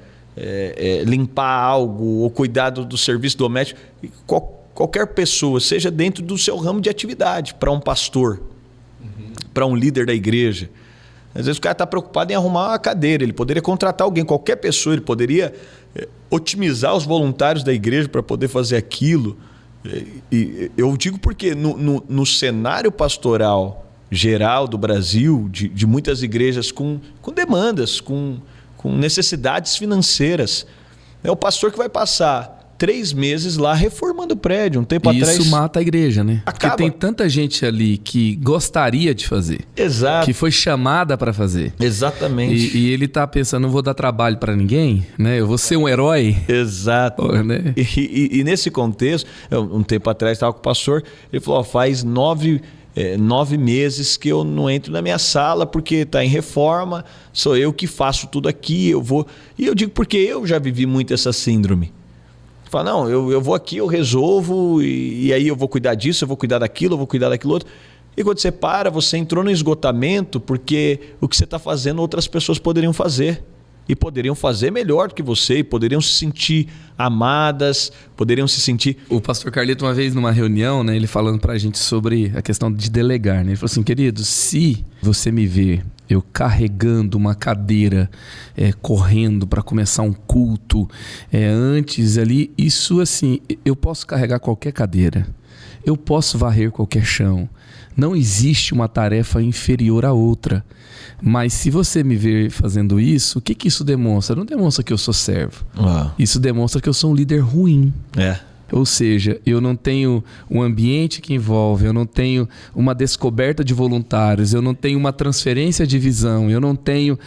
limpar algo, ou cuidar do serviço doméstico. Qualquer pessoa, seja dentro do seu ramo de atividade, para um pastor, para um líder da igreja. Às vezes o cara está preocupado em arrumar uma cadeira, ele poderia contratar alguém, qualquer pessoa, ele poderia otimizar os voluntários da igreja para poder fazer aquilo. E eu digo porque no cenário pastoral geral do Brasil, de muitas igrejas com demandas, com necessidades financeiras, é o pastor que vai passar 3 meses lá reformando o prédio. Um tempo atrás... Isso mata a igreja, né? Acaba. Porque tem tanta gente ali que gostaria de fazer. Exato. Que foi chamada para fazer. Exatamente. E ele tá pensando, não vou dar trabalho para ninguém, né? Eu vou ser um herói. Exato. Pô, né? E nesse contexto, um tempo atrás estava com o pastor, ele falou, faz 9 meses que eu não entro na minha sala porque está em reforma, sou eu que faço tudo aqui, eu vou... E eu digo porque eu já vivi muito essa síndrome. Fala, não, eu vou aqui, eu resolvo, e aí eu vou cuidar disso, eu vou cuidar daquilo, eu vou cuidar daquilo outro. E quando você para, você entrou no esgotamento porque o que você está fazendo outras pessoas poderiam fazer. E poderiam fazer melhor do que você, e poderiam se sentir amadas, poderiam se sentir... O pastor Carlito, uma vez numa reunião, né, ele falando pra gente sobre a questão de delegar, né? Ele falou assim, querido, se você me vê eu carregando uma cadeira, correndo para começar um culto, antes ali, isso assim, eu posso carregar qualquer cadeira, eu posso varrer qualquer chão, não existe uma tarefa inferior à outra. Mas se você me ver fazendo isso, o que isso demonstra? Não demonstra que eu sou servo. Isso demonstra que eu sou um líder ruim. Ou seja, eu não tenho um ambiente que envolve, eu não tenho uma descoberta de voluntários, eu não tenho uma transferência de visão, eu não tenho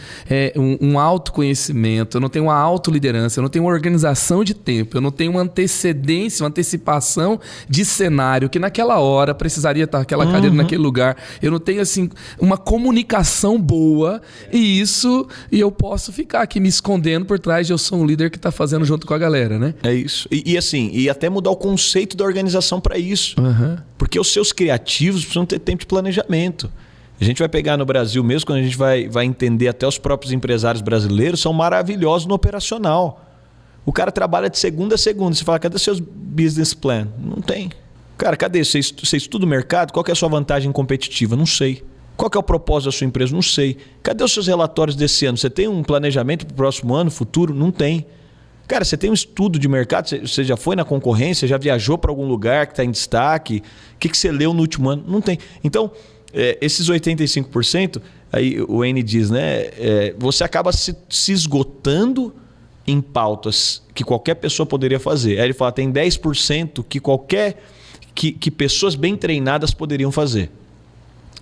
um autoconhecimento, eu não tenho uma autoliderança, eu não tenho uma organização de tempo, eu não tenho uma antecedência, uma antecipação de cenário que naquela hora precisaria estar aquela cadeira naquele lugar. Eu não tenho assim uma comunicação boa e eu posso ficar aqui me escondendo por trás de eu sou um líder que está fazendo junto com a galera, né? É isso. E assim, e até mudar o conceito da organização para isso. Porque os seus criativos precisam ter tempo de planejamento. A gente vai pegar no Brasil mesmo, quando a gente vai entender até os próprios empresários brasileiros, são maravilhosos no operacional. O cara trabalha de segunda a segunda. Você fala, cadê seus business plan? Não tem. Cara, cadê? Você estuda o mercado? Qual que é a sua vantagem competitiva? Não sei. Qual que é o propósito da sua empresa? Não sei. Cadê os seus relatórios desse ano? Você tem um planejamento para o próximo ano, futuro? Não tem. Cara, você tem um estudo de mercado, você já foi na concorrência, já viajou para algum lugar que está em destaque? O que você leu no último ano? Não tem. Então, esses 85%, aí o N diz, né? Você acaba se esgotando em pautas que qualquer pessoa poderia fazer. Aí ele fala, tem 10% que pessoas bem treinadas poderiam fazer.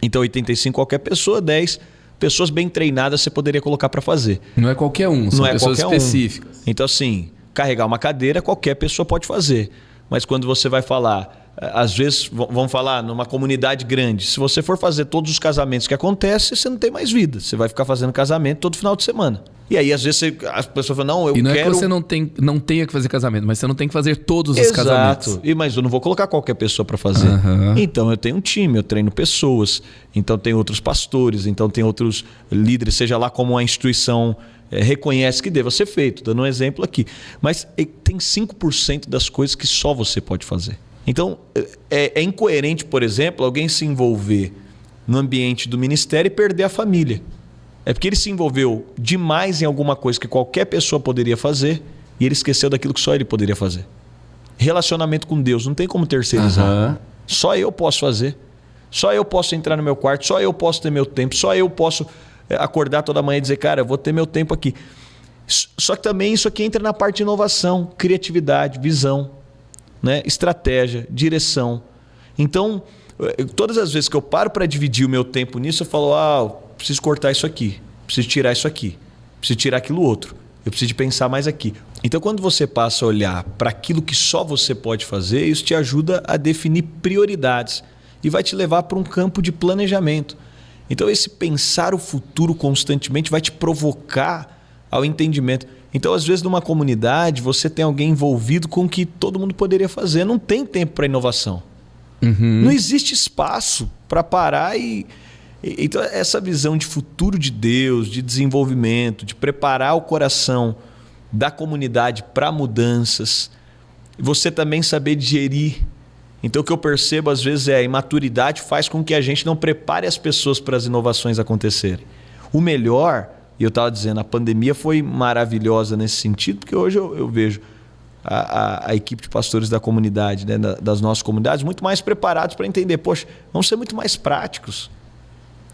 Então, 85% qualquer pessoa, 10% pessoas bem treinadas você poderia colocar para fazer. Não é qualquer um, são pessoas específicas. Então, assim, carregar uma cadeira qualquer pessoa pode fazer. Mas quando você vai falar, às vezes, vamos falar numa comunidade grande, se você for fazer todos os casamentos que acontecem, você não tem mais vida. Você vai ficar fazendo casamento todo final de semana. E aí, às vezes, as pessoas falam, não, eu quero... E não é que você não tenha que fazer casamento, mas você não tem que fazer todos os casamentos. Exato. Mas eu não vou colocar qualquer pessoa para fazer. Então, eu tenho um time, eu treino pessoas, então tem outros pastores, então tem outros líderes, seja lá como a instituição reconhece que deva ser feito. Dando um exemplo aqui. Mas tem 5% das coisas que só você pode fazer. Então, é incoerente, por exemplo, alguém se envolver no ambiente do ministério e perder a família. É porque ele se envolveu demais em alguma coisa que qualquer pessoa poderia fazer e ele esqueceu daquilo que só ele poderia fazer. Relacionamento com Deus, não tem como terceirizar. Só eu posso fazer. Só eu posso entrar no meu quarto, só eu posso ter meu tempo, só eu posso acordar toda manhã e dizer, cara, eu vou ter meu tempo aqui. Só que também isso aqui entra na parte de inovação, criatividade, visão, né? Estratégia, direção. Então, todas as vezes que eu paro para dividir o meu tempo nisso, eu falo, preciso cortar isso aqui, preciso tirar isso aqui, preciso tirar aquilo outro, eu preciso de pensar mais aqui. Então, quando você passa a olhar para aquilo que só você pode fazer, isso te ajuda a definir prioridades e vai te levar para um campo de planejamento. Então, esse pensar o futuro constantemente vai te provocar ao entendimento. Então, às vezes, numa comunidade, você tem alguém envolvido com o que todo mundo poderia fazer. Não tem tempo para inovação. Não existe espaço para parar e... Então, essa visão de futuro de Deus, de desenvolvimento, de preparar o coração da comunidade para mudanças, você também saber digerir. Então, o que eu percebo às vezes a imaturidade faz com que a gente não prepare as pessoas para as inovações acontecerem. O melhor, e eu estava dizendo, a pandemia foi maravilhosa nesse sentido, porque hoje eu vejo a equipe de pastores da comunidade, né, das nossas comunidades, muito mais preparados para entender, poxa, vamos ser muito mais práticos.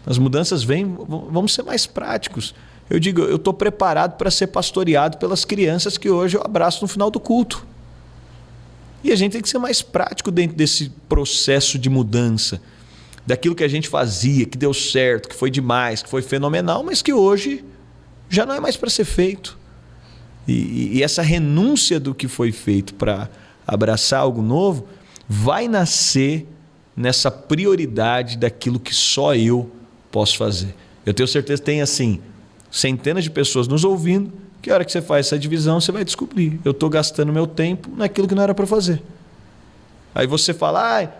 As mudanças vêm, vamos ser mais práticos. Eu digo, eu estou preparado para ser pastoreado pelas crianças que hoje eu abraço no final do culto. E a gente tem que ser mais prático dentro desse processo de mudança. Daquilo que a gente fazia, que deu certo, que foi demais, que foi fenomenal, mas que hoje já não é mais para ser feito. E essa renúncia do que foi feito para abraçar algo novo vai nascer nessa prioridade daquilo que só eu posso fazer. Eu tenho certeza que tem assim centenas de pessoas nos ouvindo, que a hora que você faz essa divisão, você vai descobrir. Eu estou gastando meu tempo naquilo que não era para fazer. Aí você fala,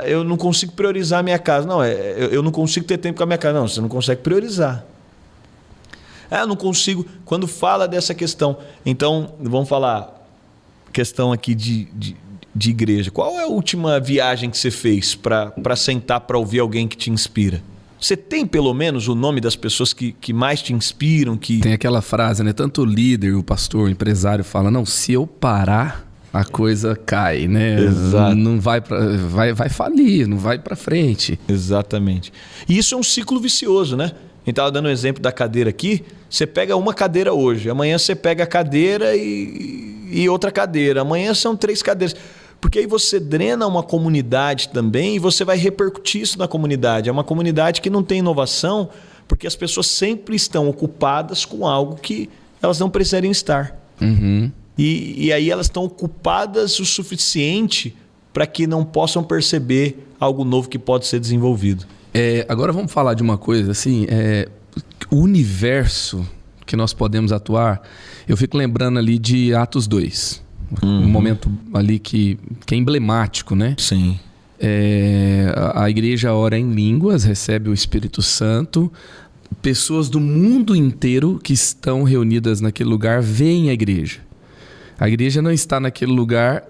eu não consigo priorizar a minha casa. Não, eu não consigo ter tempo com a minha casa. Não, você não consegue priorizar. Eu não consigo. Quando fala dessa questão, então, vamos falar questão aqui de igreja. Qual é a última viagem que você fez para sentar para ouvir alguém que te inspira? Você tem pelo menos o nome das pessoas que mais te inspiram? Tem aquela frase, né? Tanto o líder, o pastor, o empresário fala, não, se eu parar, a coisa cai, né? Exato. Não vai falir, não vai para frente. Exatamente. E isso é um ciclo vicioso, né? A gente estava dando um exemplo da cadeira aqui. Você pega uma cadeira hoje, amanhã você pega a cadeira e outra cadeira. Amanhã são 3 cadeiras. Porque aí você drena uma comunidade também e você vai repercutir isso na comunidade. É uma comunidade que não tem inovação porque as pessoas sempre estão ocupadas com algo que elas não precisariam estar. E aí elas estão ocupadas o suficiente para que não possam perceber algo novo que pode ser desenvolvido. Agora vamos falar de uma coisa assim, o universo que nós podemos atuar. Eu fico lembrando ali de Atos 2. Um momento ali que é emblemático, né? Sim. A igreja ora em línguas, recebe o Espírito Santo. Pessoas do mundo inteiro que estão reunidas naquele lugar veem a igreja. A igreja não está naquele lugar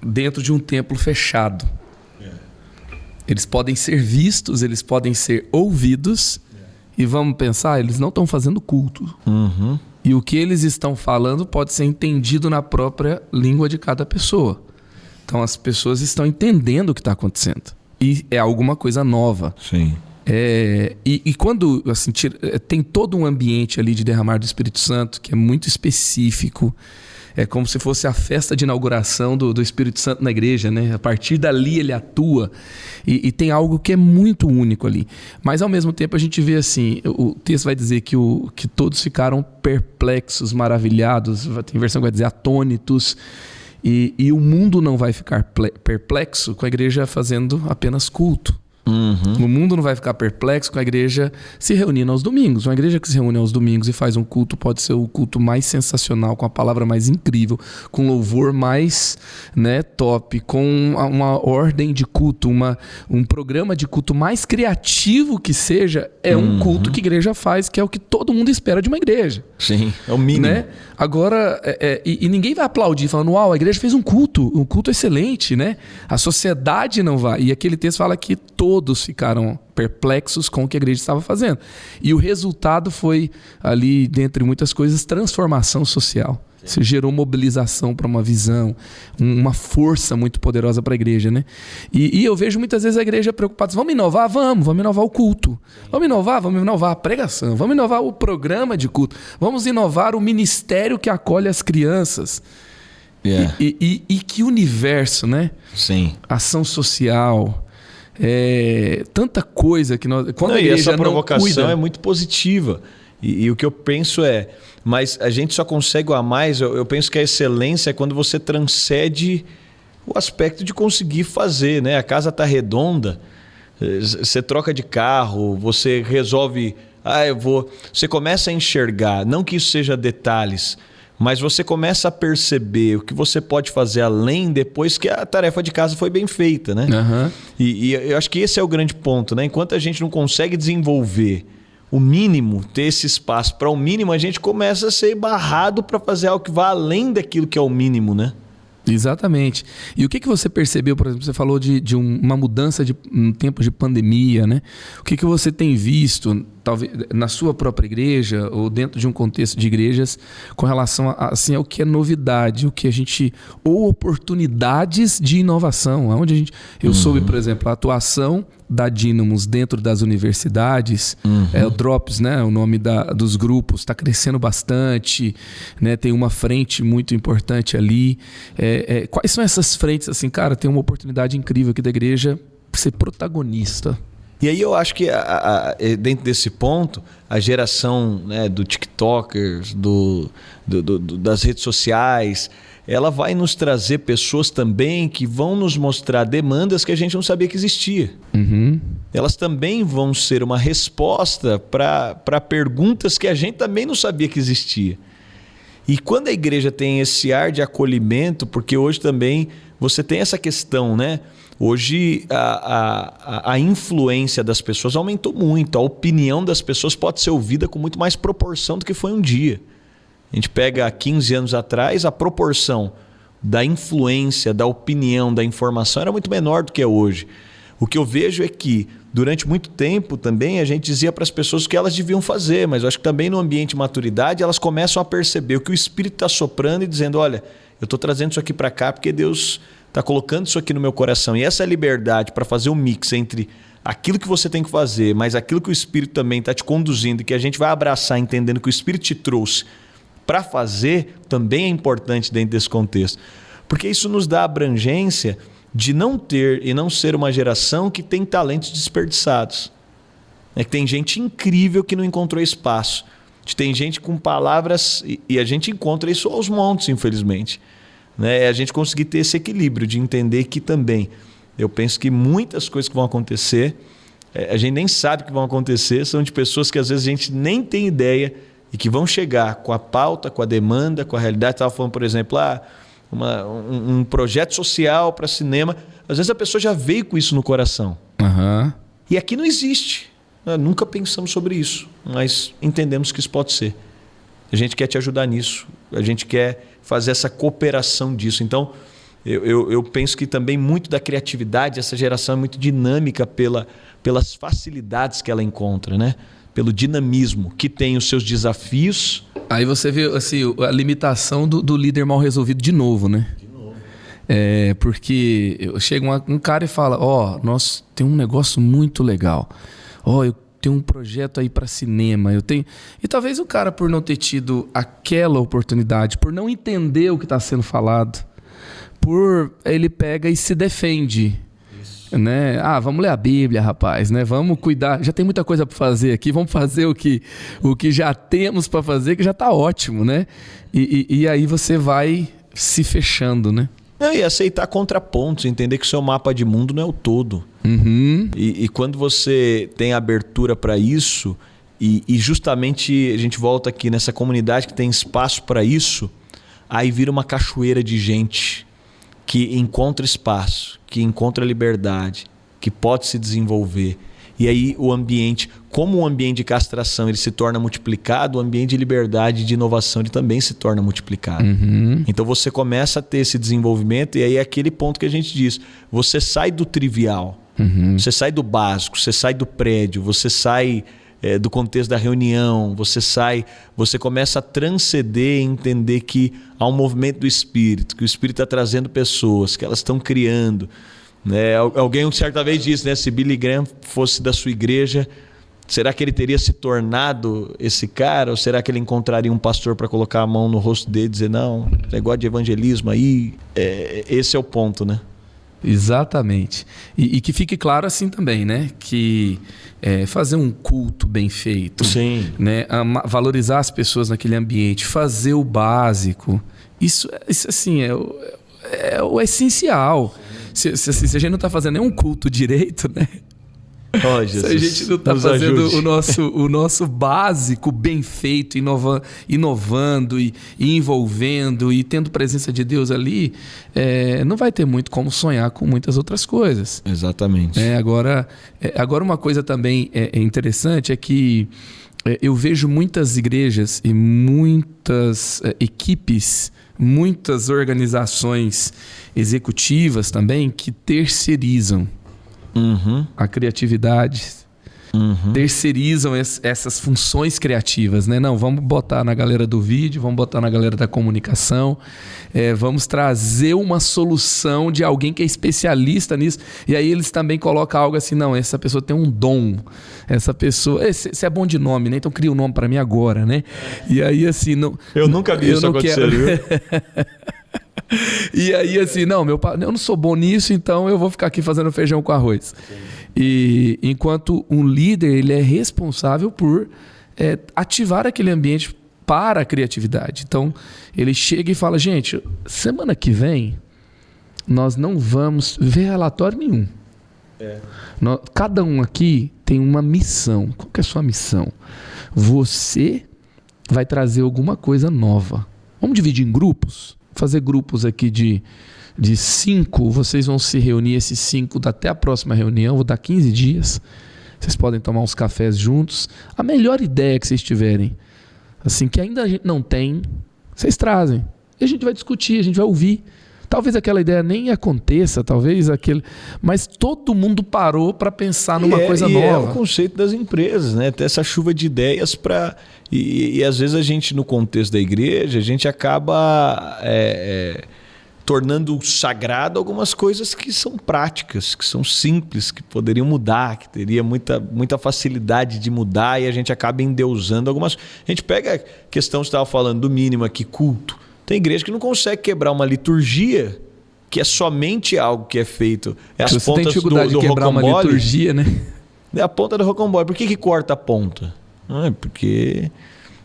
dentro de um templo fechado. Eles podem ser vistos, eles podem ser ouvidos. E vamos pensar, eles não estão fazendo culto. E o que eles estão falando pode ser entendido na própria língua de cada pessoa. Então as pessoas estão entendendo o que está acontecendo. E é alguma coisa nova. Sim. E quando assim, tem todo um ambiente ali de derramar do Espírito Santo que é muito específico. É como se fosse a festa de inauguração do Espírito Santo na igreja, né? A partir dali ele atua e tem algo que é muito único ali. Mas ao mesmo tempo a gente vê assim, o texto vai dizer que todos ficaram perplexos, maravilhados, tem versão que vai dizer atônitos, e o mundo não vai ficar perplexo com a igreja fazendo apenas culto. O mundo não vai ficar perplexo com a igreja se reunindo aos domingos. Uma igreja que se reúne aos domingos e faz um culto pode ser o culto mais sensacional, com a palavra mais incrível, com louvor mais, né, top, com uma ordem de culto, um programa de culto mais criativo que seja, um culto que a igreja faz, que é o que todo mundo espera de uma igreja. Sim, é o mínimo. Né? Agora, e ninguém vai aplaudir falando, uau, a igreja fez um culto excelente, né? A sociedade não vai. E aquele texto fala que todos ficaram perplexos com o que a igreja estava fazendo. E o resultado foi, ali, dentre muitas coisas, transformação social. Isso gerou mobilização para uma visão, uma força muito poderosa para a igreja, né? E eu vejo muitas vezes a igreja preocupada, vamos inovar? Vamos inovar o culto. Vamos inovar a pregação, vamos inovar o programa de culto, vamos inovar o ministério que acolhe as crianças. Yeah. E que universo, né? Sim. Ação social, tanta coisa que nós... Quando não, a igreja e essa provocação não cuida, é muito positiva. E o que eu penso mas a gente só consegue o a mais, eu penso que a excelência é quando você transcende o aspecto de conseguir fazer, né? A casa está redonda, você troca de carro, você resolve... Você começa a enxergar, não que isso seja detalhes, mas você começa a perceber o que você pode fazer além depois que a tarefa de casa foi bem feita, né? E eu acho que esse é o grande ponto, né? Enquanto a gente não consegue desenvolver o mínimo, ter esse espaço para o mínimo, a gente começa a ser barrado para fazer algo que vá além daquilo que é o mínimo, né? Exatamente. E o que você percebeu, por exemplo, você falou de uma mudança de um tempo de pandemia, né? O que você tem visto, talvez na sua própria igreja ou dentro de um contexto de igrejas, com relação assim, ao que é novidade, o que a gente... ou oportunidades de inovação, onde eu soube, por exemplo, a atuação da Dynamos dentro das universidades, o Drops, né, o nome dos grupos, está crescendo bastante, né, tem uma frente muito importante ali. Quais são essas frentes? Assim, cara, tem uma oportunidade incrível aqui da igreja ser protagonista. E aí eu acho que dentro desse ponto, a geração, né, do TikTokers, das redes sociais, ela vai nos trazer pessoas também que vão nos mostrar demandas que a gente não sabia que existia. Elas também vão ser uma resposta para perguntas que a gente também não sabia que existia. E quando a igreja tem esse ar de acolhimento, porque hoje também você tem essa questão, né? Hoje a influência das pessoas aumentou muito, a opinião das pessoas pode ser ouvida com muito mais proporção do que foi um dia. A gente pega há 15 anos atrás, a proporção da influência, da opinião, da informação era muito menor do que é hoje. O que eu vejo é que, durante muito tempo também, a gente dizia para as pessoas o que elas deviam fazer, mas eu acho que também no ambiente de maturidade elas começam a perceber o que o Espírito está soprando e dizendo, olha, eu estou trazendo isso aqui para cá porque Deus está colocando isso aqui no meu coração. E essa liberdade para fazer um mix entre aquilo que você tem que fazer, mas aquilo que o Espírito também está te conduzindo e que a gente vai abraçar entendendo que o Espírito te trouxe para fazer, também é importante dentro desse contexto. Porque isso nos dá a abrangência de não ter e não ser uma geração que tem talentos desperdiçados. Que tem gente incrível que não encontrou espaço. Tem gente com palavras, e a gente encontra isso aos montes, infelizmente. É a gente conseguir ter esse equilíbrio de entender que também, eu penso que muitas coisas que vão acontecer, a gente nem sabe que vão acontecer, são de pessoas que às vezes a gente nem tem ideia e que vão chegar com a pauta, com a demanda, com a realidade. Estava falando, por exemplo, um projeto social para cinema. Às vezes a pessoa já veio com isso no coração. E aqui não existe. Nunca pensamos sobre isso, mas entendemos que isso pode ser. A gente quer te ajudar nisso. A gente quer fazer essa cooperação disso. Então, eu penso que também muito da criatividade, essa geração é muito dinâmica pelas facilidades que ela encontra, né? pelo dinamismo, que tem os seus desafios. Aí você vê assim, a limitação do líder mal resolvido de novo, né? Porque chega um cara e fala, nós tem um negócio muito legal. Eu tenho um projeto aí para cinema. E talvez o cara, por não ter tido aquela oportunidade, por não entender o que está sendo falado, ele pega e se defende. Né? Vamos ler a Bíblia, rapaz, né? Vamos cuidar, já tem muita coisa para fazer aqui, vamos fazer o que já temos para fazer, que já está ótimo, né? E aí você vai se fechando, né? E aceitar contrapontos, entender que o seu mapa de mundo não é o todo. Uhum. E quando você tem abertura para isso, e justamente a gente volta aqui nessa comunidade que tem espaço para isso, aí vira uma cachoeira de gente que encontra espaço, que encontra liberdade, que pode se desenvolver. E aí o ambiente, como o ambiente de castração ele se torna multiplicado, o ambiente de liberdade e de inovação ele também se torna multiplicado. Uhum. Então você começa a ter esse desenvolvimento e aí é aquele ponto que a gente diz, você sai do trivial, você sai do básico, você sai do prédio, você sai do contexto da reunião, você começa a transcender e entender que há um movimento do Espírito, que o Espírito está trazendo pessoas, que elas estão criando. Né? Alguém certa vez disse, né? Se Billy Graham fosse da sua igreja, será que ele teria se tornado esse cara? Ou será que ele encontraria um pastor para colocar a mão no rosto dele e dizer, não, negócio de evangelismo aí? Esse é o ponto, né? Exatamente. E que fique claro assim também, né? Que fazer um culto bem feito, sim, né? Valorizar as pessoas naquele ambiente, fazer o básico, isso assim, é o essencial. Se a gente não está fazendo nenhum culto direito, né? Jesus, se a gente não está fazendo o nosso básico bem feito, inovando e envolvendo e tendo presença de Deus ali, não vai ter muito como sonhar com muitas outras coisas. Exatamente. Agora uma coisa também interessante é que eu vejo muitas igrejas e muitas equipes, muitas organizações executivas também que terceirizam a criatividade, terceirizam essas funções criativas, né? Não, vamos botar na galera do vídeo, vamos botar na galera da comunicação, vamos trazer uma solução de alguém que é especialista nisso, e aí eles também colocam algo assim, não, essa pessoa tem um dom, essa pessoa, você é bom de nome, né? Então cria um nome para mim agora, né? E aí assim, não, eu nunca vi isso acontecer, viu? E aí assim, não, eu não sou bom nisso, então eu vou ficar aqui fazendo feijão com arroz. E enquanto um líder, ele é responsável por ativar aquele ambiente para a criatividade. Então, ele chega e fala, gente, semana que vem nós não vamos ver relatório nenhum. Cada um aqui tem uma missão. Qual que é a sua missão? Você vai trazer alguma coisa nova. Vamos dividir em grupos? Fazer grupos aqui de 5, vocês vão se reunir, esses 5, até a próxima reunião, vou dar 15 dias. Vocês podem tomar uns cafés juntos. A melhor ideia que vocês tiverem, assim, que ainda a gente não tem, vocês trazem. E a gente vai discutir, a gente vai ouvir. Talvez aquela ideia nem aconteça, mas todo mundo parou para pensar numa coisa nova. É o conceito das empresas, né? Ter essa chuva de ideias para... E às vezes a gente, no contexto da igreja, a gente acaba tornando sagrado algumas coisas que são práticas, que são simples, que poderiam mudar, que teria muita facilidade de mudar, e a gente acaba endeusando algumas... A gente pega a questão que você estava falando do mínimo aqui, culto. Tem igreja que não consegue quebrar uma liturgia, que é somente algo que é feito. As você pontas tem dificuldade de quebrar uma liturgia, né? É a ponta do rocambole. Por que corta a ponta? Porque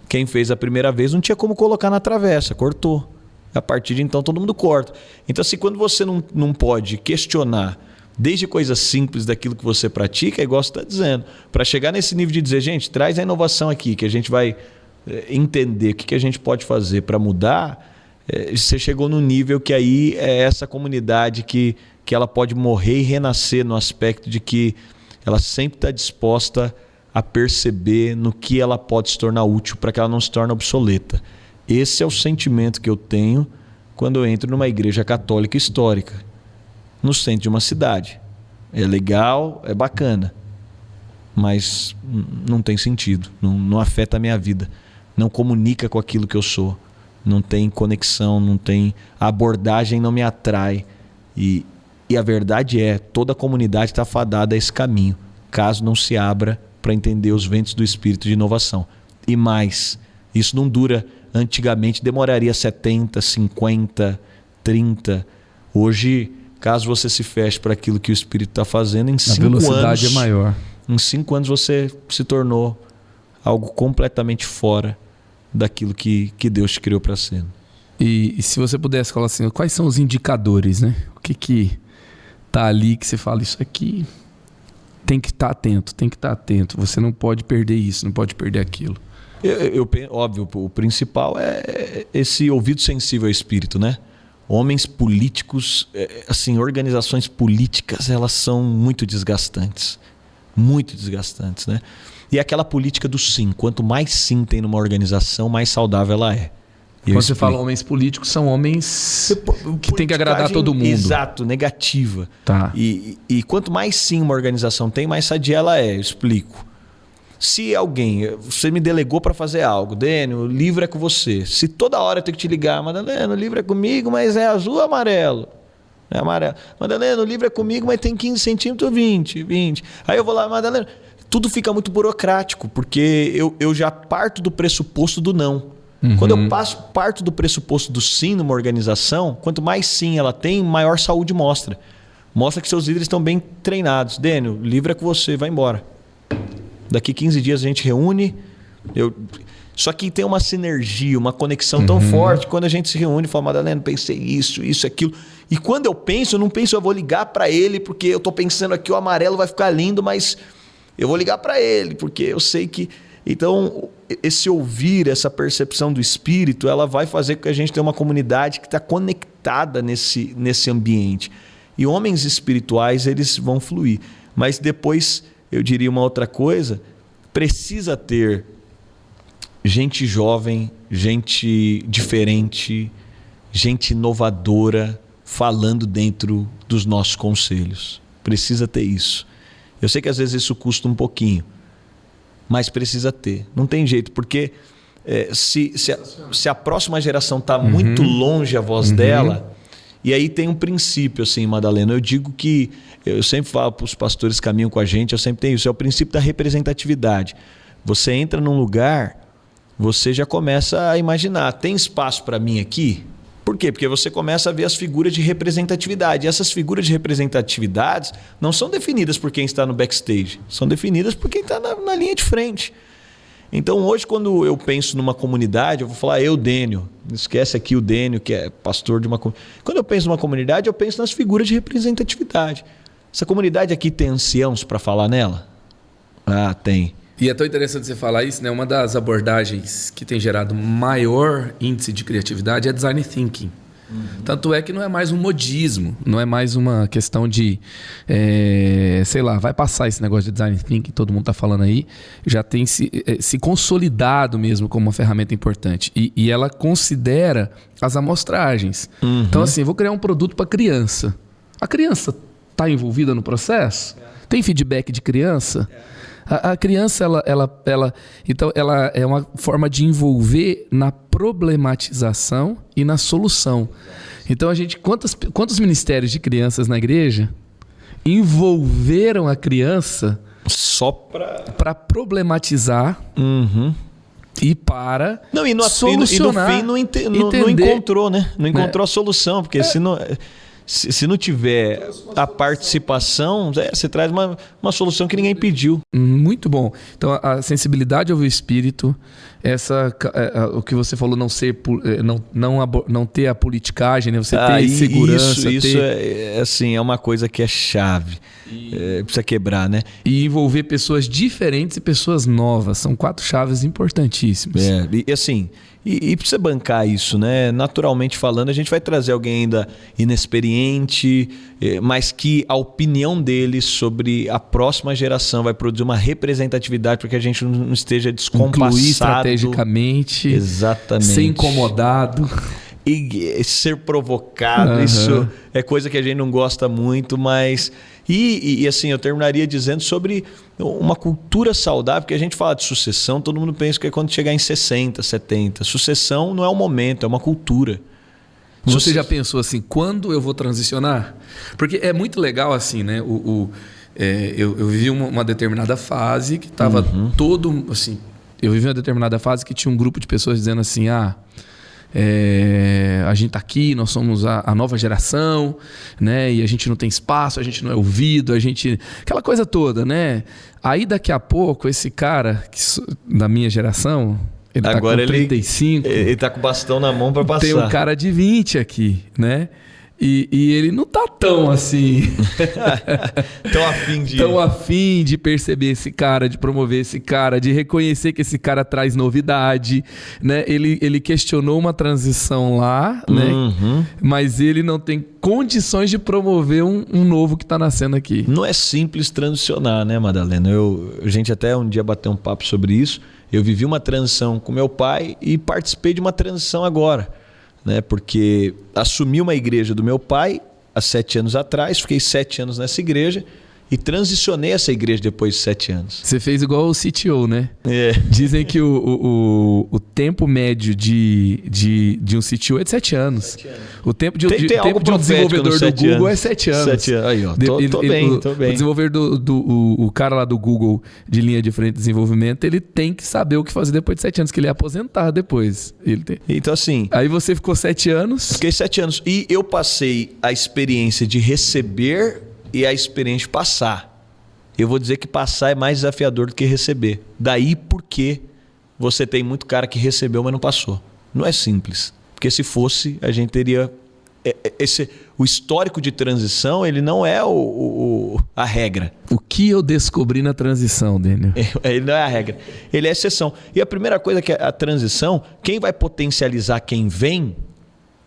quem fez a primeira vez não tinha como colocar na travessa, cortou. A partir de então todo mundo corta. Então assim, quando você não pode questionar desde coisas simples daquilo que você pratica, é igual você está dizendo, para chegar nesse nível de dizer, gente, traz a inovação aqui, que a gente vai entender o que a gente pode fazer para mudar, você chegou no nível que aí é essa comunidade que ela pode morrer e renascer no aspecto de que ela sempre está disposta a perceber no que ela pode se tornar útil para que ela não se torne obsoleta. Esse é o sentimento que eu tenho quando eu entro numa igreja católica histórica, no centro de uma cidade. É legal, é bacana, mas não tem sentido, não afeta a minha vida, não comunica com aquilo que eu sou, não tem conexão, não tem, a abordagem não me atrai. E a verdade é, toda a comunidade está fadada a esse caminho, caso não se abra para entender os ventos do Espírito de inovação. E mais, isso não dura, antigamente demoraria 70, 50, 30. Hoje, caso você se feche para aquilo que o Espírito está fazendo, em 5 anos... A velocidade é maior. Em 5 anos você se tornou algo completamente fora daquilo que Deus te criou para ser. E se você pudesse falar assim, quais são os indicadores, né? O que tá ali que você fala, isso aqui tem que estar atento, tem que estar atento. Você não pode perder isso, não pode perder aquilo. Óbvio, o principal é esse ouvido sensível ao Espírito, né? Homens políticos, assim, organizações políticas, elas são muito desgastantes, né? E aquela política do sim, quanto mais sim tem numa organização, mais saudável ela é. Quando você fala homens políticos, são homens que tem que agradar todo mundo. Exato, negativa. Tá. E quanto mais sim uma organização tem, mais sadia ela é. Eu explico. Se você me delegou para fazer algo, Dênio, o livro é com você. Se toda hora eu tenho que te ligar, Madalena, o livro é comigo, mas é azul ou amarelo? É amarelo. Madalena, o livro é comigo, mas tem 15 centímetros, 20. Aí eu vou lá, Madalena, tudo fica muito burocrático, porque eu já parto do pressuposto do não. Quando eu parto do pressuposto do sim numa organização, quanto mais sim ela tem, maior saúde mostra. Mostra que seus líderes estão bem treinados. Dênio, o livro é com você, vai embora. Daqui 15 dias a gente reúne. Só que tem uma sinergia, uma conexão tão forte. Quando a gente se reúne e fala, Madalena, pensei isso, aquilo. E quando eu não penso, eu vou ligar para ele, porque eu estou pensando aqui, o amarelo vai ficar lindo, mas eu vou ligar para ele, porque eu sei que... Então, esse ouvir, essa percepção do Espírito, ela vai fazer com que a gente tenha uma comunidade que está conectada nesse ambiente. E homens espirituais, eles vão fluir. Mas depois, eu diria uma outra coisa, precisa ter gente jovem, gente diferente, gente inovadora, falando dentro dos nossos conselhos. Precisa ter isso. Eu sei que às vezes isso custa um pouquinho, mas precisa ter. Não tem jeito, porque se a próxima geração está muito longe a voz dela, e aí tem um princípio, assim, Madalena, eu digo que, eu sempre falo para os pastores que caminham com a gente, eu sempre tenho isso, é o princípio da representatividade. Você entra num lugar, você já começa a imaginar, tem espaço para mim aqui? Por quê? Porque você começa a ver as figuras de representatividade. E essas figuras de representatividade não são definidas por quem está no backstage, são definidas por quem está na linha de frente. Então hoje, quando eu penso numa comunidade, eu vou falar eu, Dênio. Esquece aqui o Dênio, que é pastor de uma comunidade. Quando eu penso numa comunidade, eu penso nas figuras de representatividade. Essa comunidade aqui tem anciãos para falar nela? Ah, tem. E é tão interessante você falar isso, né? Uma das abordagens que tem gerado maior índice de criatividade é design thinking. Tanto é que não é mais um modismo, não é mais uma questão de, sei lá, vai passar esse negócio de design thinking, todo mundo está falando aí, já tem se consolidado mesmo como uma ferramenta importante. E ela considera as amostragens. Então, assim, eu vou criar um produto para criança. A criança está envolvida no processo? Tem feedback de criança? A criança, então, ela é uma forma de envolver na problematização e na solução. Então, quantos ministérios de crianças na igreja envolveram a criança só para problematizar e para solucionar? E no fim não encontrou, né? Não encontrou a solução, porque se não tiver a participação, você traz uma solução que ninguém pediu. Muito bom. Então, a sensibilidade ao espírito, o que você falou, não ter a politicagem, né? Você ter segurança. Isso é uma coisa que é chave. Precisa quebrar, né? E envolver pessoas diferentes e pessoas novas. São 4 chaves importantíssimas. E assim... E precisa bancar isso, né? Naturalmente falando, a gente vai trazer alguém ainda inexperiente, mas que a opinião dele sobre a próxima geração vai produzir uma representatividade para que a gente não esteja descompassado. Incluir estrategicamente. Exatamente. Ser incomodado. e ser provocado, isso é coisa que a gente não gosta muito, mas... E assim, eu terminaria dizendo sobre uma cultura saudável, porque a gente fala de sucessão, todo mundo pensa que é quando chegar em 60, 70. Sucessão não é um momento, é uma cultura. Você já pensou assim, quando eu vou transicionar? Porque é muito legal assim, né? Eu vivi uma determinada fase que estava todo... assim, eu vivi uma determinada fase que tinha um grupo de pessoas dizendo assim, a gente tá aqui, nós somos a nova geração, né? E a gente não tem espaço, a gente não é ouvido, aquela coisa toda, né? Aí daqui a pouco esse cara da minha geração, ele agora tá com 35. Ele tá com o bastão na mão para passar. Tem um cara de 20 aqui, né? E ele não tá tão assim... tão afim de perceber esse cara, de promover esse cara, de reconhecer que esse cara traz novidade, né? Ele questionou uma transição lá, né? Mas ele não tem condições de promover um novo que tá nascendo aqui. Não é simples transicionar, né, Madalena? A gente até um dia bateu um papo sobre isso. Eu vivi uma transição com meu pai e participei de uma transição agora, né? Porque assumi uma igreja do meu pai há 7 anos atrás, fiquei 7 anos nessa igreja e transicionei essa igreja depois de 7 anos. Você fez igual o CTO, né? É. Dizem que o tempo médio de um CTO é de 7 anos. 7 anos. O tempo de um desenvolvedor do Google é 7 anos. 7 anos. Aí, ó, tô bem. O desenvolvedor o cara lá do Google de linha de frente de desenvolvimento, ele tem que saber o que fazer depois de 7 anos, que ele é aposentar depois. Então assim... Aí você ficou 7 anos. Fiquei 7 anos. E eu passei a experiência de receber e a experiência de passar. Eu vou dizer que passar é mais desafiador do que receber. Daí porque você tem muito cara que recebeu, mas não passou. Não é simples. Porque se fosse, a gente teria... O histórico de transição, ele não é a regra. O que eu descobri na transição, Daniel? Ele não é a regra. Ele é a exceção. E a primeira coisa que a transição, quem vai potencializar quem vem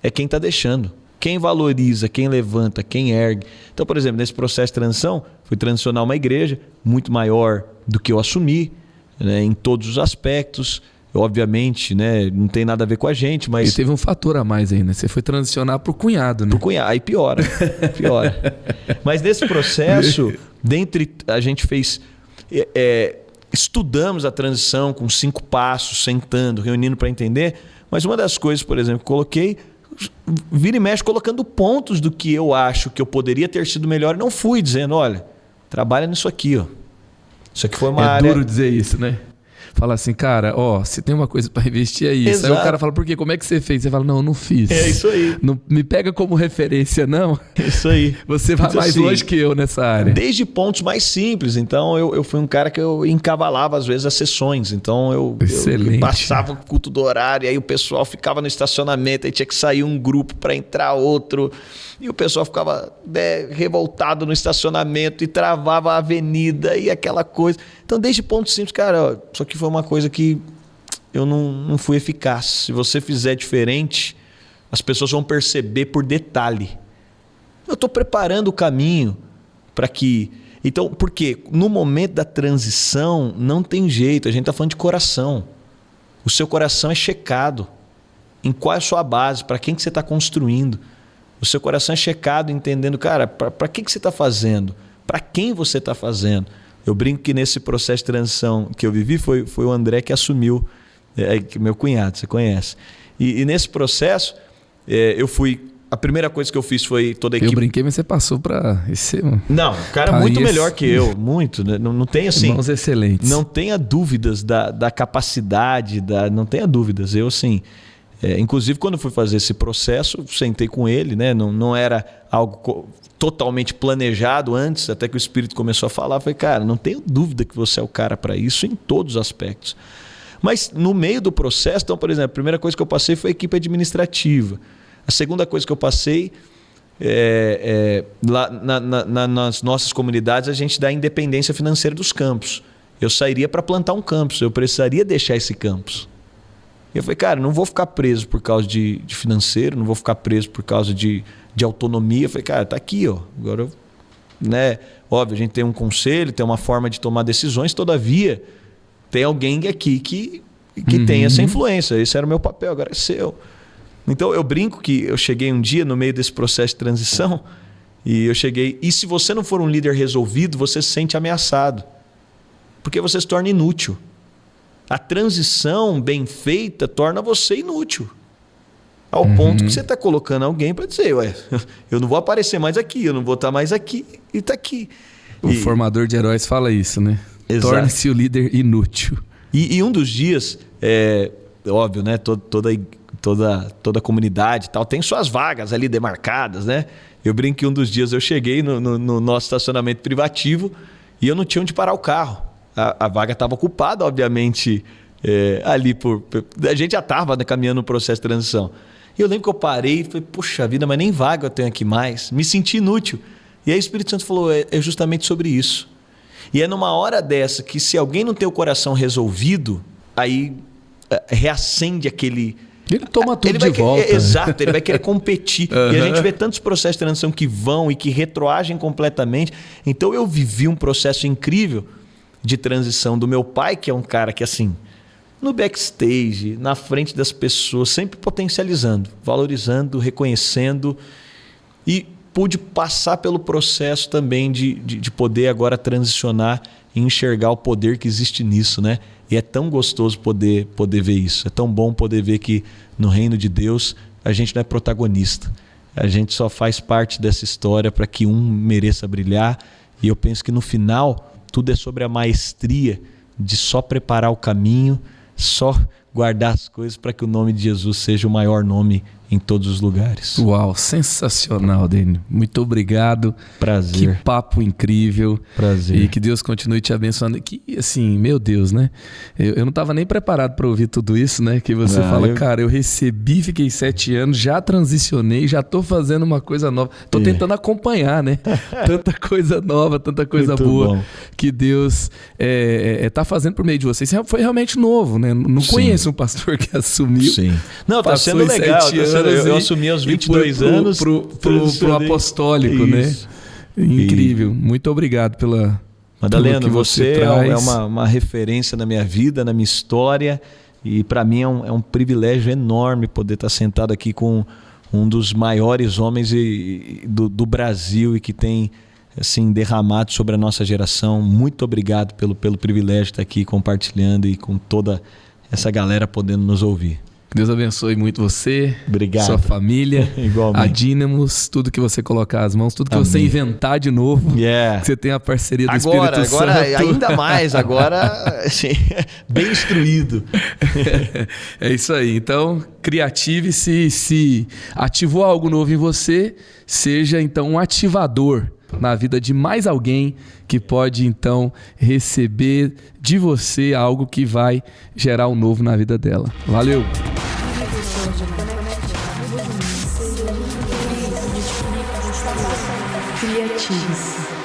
é quem está deixando. Quem valoriza, quem levanta, quem ergue. Então, por exemplo, nesse processo de transição, fui transicionar uma igreja muito maior do que eu assumi, né, em todos os aspectos. Obviamente, né, não tem nada a ver com a gente, mas... E teve um fator a mais aí, né? Você foi transicionar pro cunhado, né? Pro cunhado, aí piora. Mas nesse processo, a gente fez... estudamos a transição com 5 passos, sentando, reunindo para entender. Mas uma das coisas, por exemplo, que coloquei... Vira e mexe colocando pontos do que eu acho que eu poderia ter sido melhor e não fui, dizendo, olha, trabalha nisso aqui, ó. Isso aqui foi uma área... É duro dizer isso, né? Fala assim, cara, se tem uma coisa para investir é isso. Exato. Aí o cara fala, por quê? Como é que você fez? Você fala, não fiz. É isso aí. Não me pega como referência, não. Isso aí. Você vai mais longe que eu nessa área. Desde pontos mais simples. Então, eu fui um cara que eu encavalava, às vezes, as sessões. Então, eu passava o culto do horário, aí o pessoal ficava no estacionamento, aí tinha que sair um grupo para entrar outro. E o pessoal ficava revoltado no estacionamento e travava a avenida e aquela coisa. Então, desde pontos simples, cara, isso aqui foi uma coisa que eu não fui eficaz. Se você fizer diferente, as pessoas vão perceber por detalhe. Eu estou preparando o caminho para que... Então, porque no momento da transição não tem jeito, a gente está falando de coração. O seu coração é checado. Em qual é a sua base, para quem que você está construindo. O seu coração é checado entendendo, cara, para que você está fazendo? Para quem você está fazendo? Eu brinco que nesse processo de transição que eu vivi foi o André que assumiu, meu cunhado, você conhece. E nesse processo, eu fui... A primeira coisa que eu fiz foi toda a equipe... Eu brinquei, mas você passou para esse... Não, o cara é muito melhor que eu, muito. Né? Não tem assim... Irmãos excelentes. Não tenha dúvidas da capacidade, não tenha dúvidas. Eu, assim... inclusive, quando eu fui fazer esse processo, sentei com ele, né? Não era algo totalmente planejado antes, até que o Espírito começou a falar. Eu falei, cara, não tenho dúvida que você é o cara para isso em todos os aspectos. Mas no meio do processo, então, por exemplo, a primeira coisa que eu passei foi a equipe administrativa. A segunda coisa que eu passei, lá nas nossas comunidades, a gente dá a independência financeira dos campos. Eu sairia para plantar um campus, eu precisaria deixar esse campus. E eu falei, cara, não vou ficar preso por causa de financeiro, não vou ficar preso por causa de autonomia. Eu falei, cara, tá aqui, ó. Agora, né? Óbvio, a gente tem um conselho, tem uma forma de tomar decisões, todavia, tem alguém aqui que tem essa influência. Esse era o meu papel, agora é seu. Então eu brinco que eu cheguei um dia no meio desse processo de transição e se você não for um líder resolvido, você se sente ameaçado, porque você se torna inútil. A transição bem feita torna você inútil. Ao ponto que você está colocando alguém para dizer, ué, eu não vou aparecer mais aqui, eu não vou estar mais aqui e está aqui. O formador de heróis fala isso, né? Torne-se o líder inútil. E um dos dias, óbvio, né? Toda a comunidade e tal tem suas vagas ali demarcadas, né? Eu brinco que um dos dias eu cheguei no nosso estacionamento privativo e eu não tinha onde parar o carro. A vaga estava ocupada, obviamente, ali a gente já estava, né, caminhando no processo de transição. E eu lembro que eu parei e falei, puxa vida, mas nem vaga eu tenho aqui mais. Me senti inútil. E aí o Espírito Santo falou, é justamente sobre isso. E é numa hora dessa que se alguém não tem o coração resolvido, aí reacende aquele... Ele toma tudo de volta. Exato, ele vai querer competir. E a gente vê tantos processos de transição que vão e que retroagem completamente. Então eu vivi um processo incrível de transição do meu pai, que é um cara que assim... no backstage, na frente das pessoas, sempre potencializando, valorizando, reconhecendo. E pude passar pelo processo também de poder agora transicionar e enxergar o poder que existe nisso, né? E é tão gostoso poder ver isso. É tão bom poder ver que no reino de Deus a gente não é protagonista. A gente só faz parte dessa história para que um mereça brilhar. E eu penso que no final tudo é sobre a maestria de só preparar o caminho, só guardar as coisas para que o nome de Jesus seja o maior nome em todos os lugares. Uau, sensacional, Dênio. Muito obrigado. Prazer. Que papo incrível. Prazer. E que Deus continue te abençoando. Que, assim, meu Deus, né? Eu não estava nem preparado para ouvir tudo isso, né? Que você fala, cara, eu recebi, fiquei 7 anos, já transicionei, já estou fazendo uma coisa nova. Estou tentando acompanhar, né? Tanta coisa nova, tanta coisa muito boa bom. Que Deus está fazendo por meio de vocês. Foi realmente novo, né? Não conheço um pastor que assumiu. Sim. Não, está sendo legal. Eu assumi aos 22 anos. Pro apostólico, isso. Né? Incrível. Muito obrigado pela... Madalena, que você é uma referência na minha vida, na minha história. E para mim é um privilégio enorme poder estar sentado aqui com um dos maiores homens do Brasil e que tem assim, derramado sobre a nossa geração. Muito obrigado pelo privilégio de estar aqui compartilhando e com toda essa galera podendo nos ouvir. Deus abençoe muito você, obrigado. Sua família, igualmente. A Dynamos, tudo que você colocar as mãos, tudo que você inventar de novo, que você tem a parceria do Espírito Santo. Agora, ainda mais, assim, bem instruído. É isso aí, então criative-se, se ativou algo novo em você, seja então um ativador na vida de mais alguém que pode então receber de você algo que vai gerar um novo na vida dela. Valeu! Criative-se.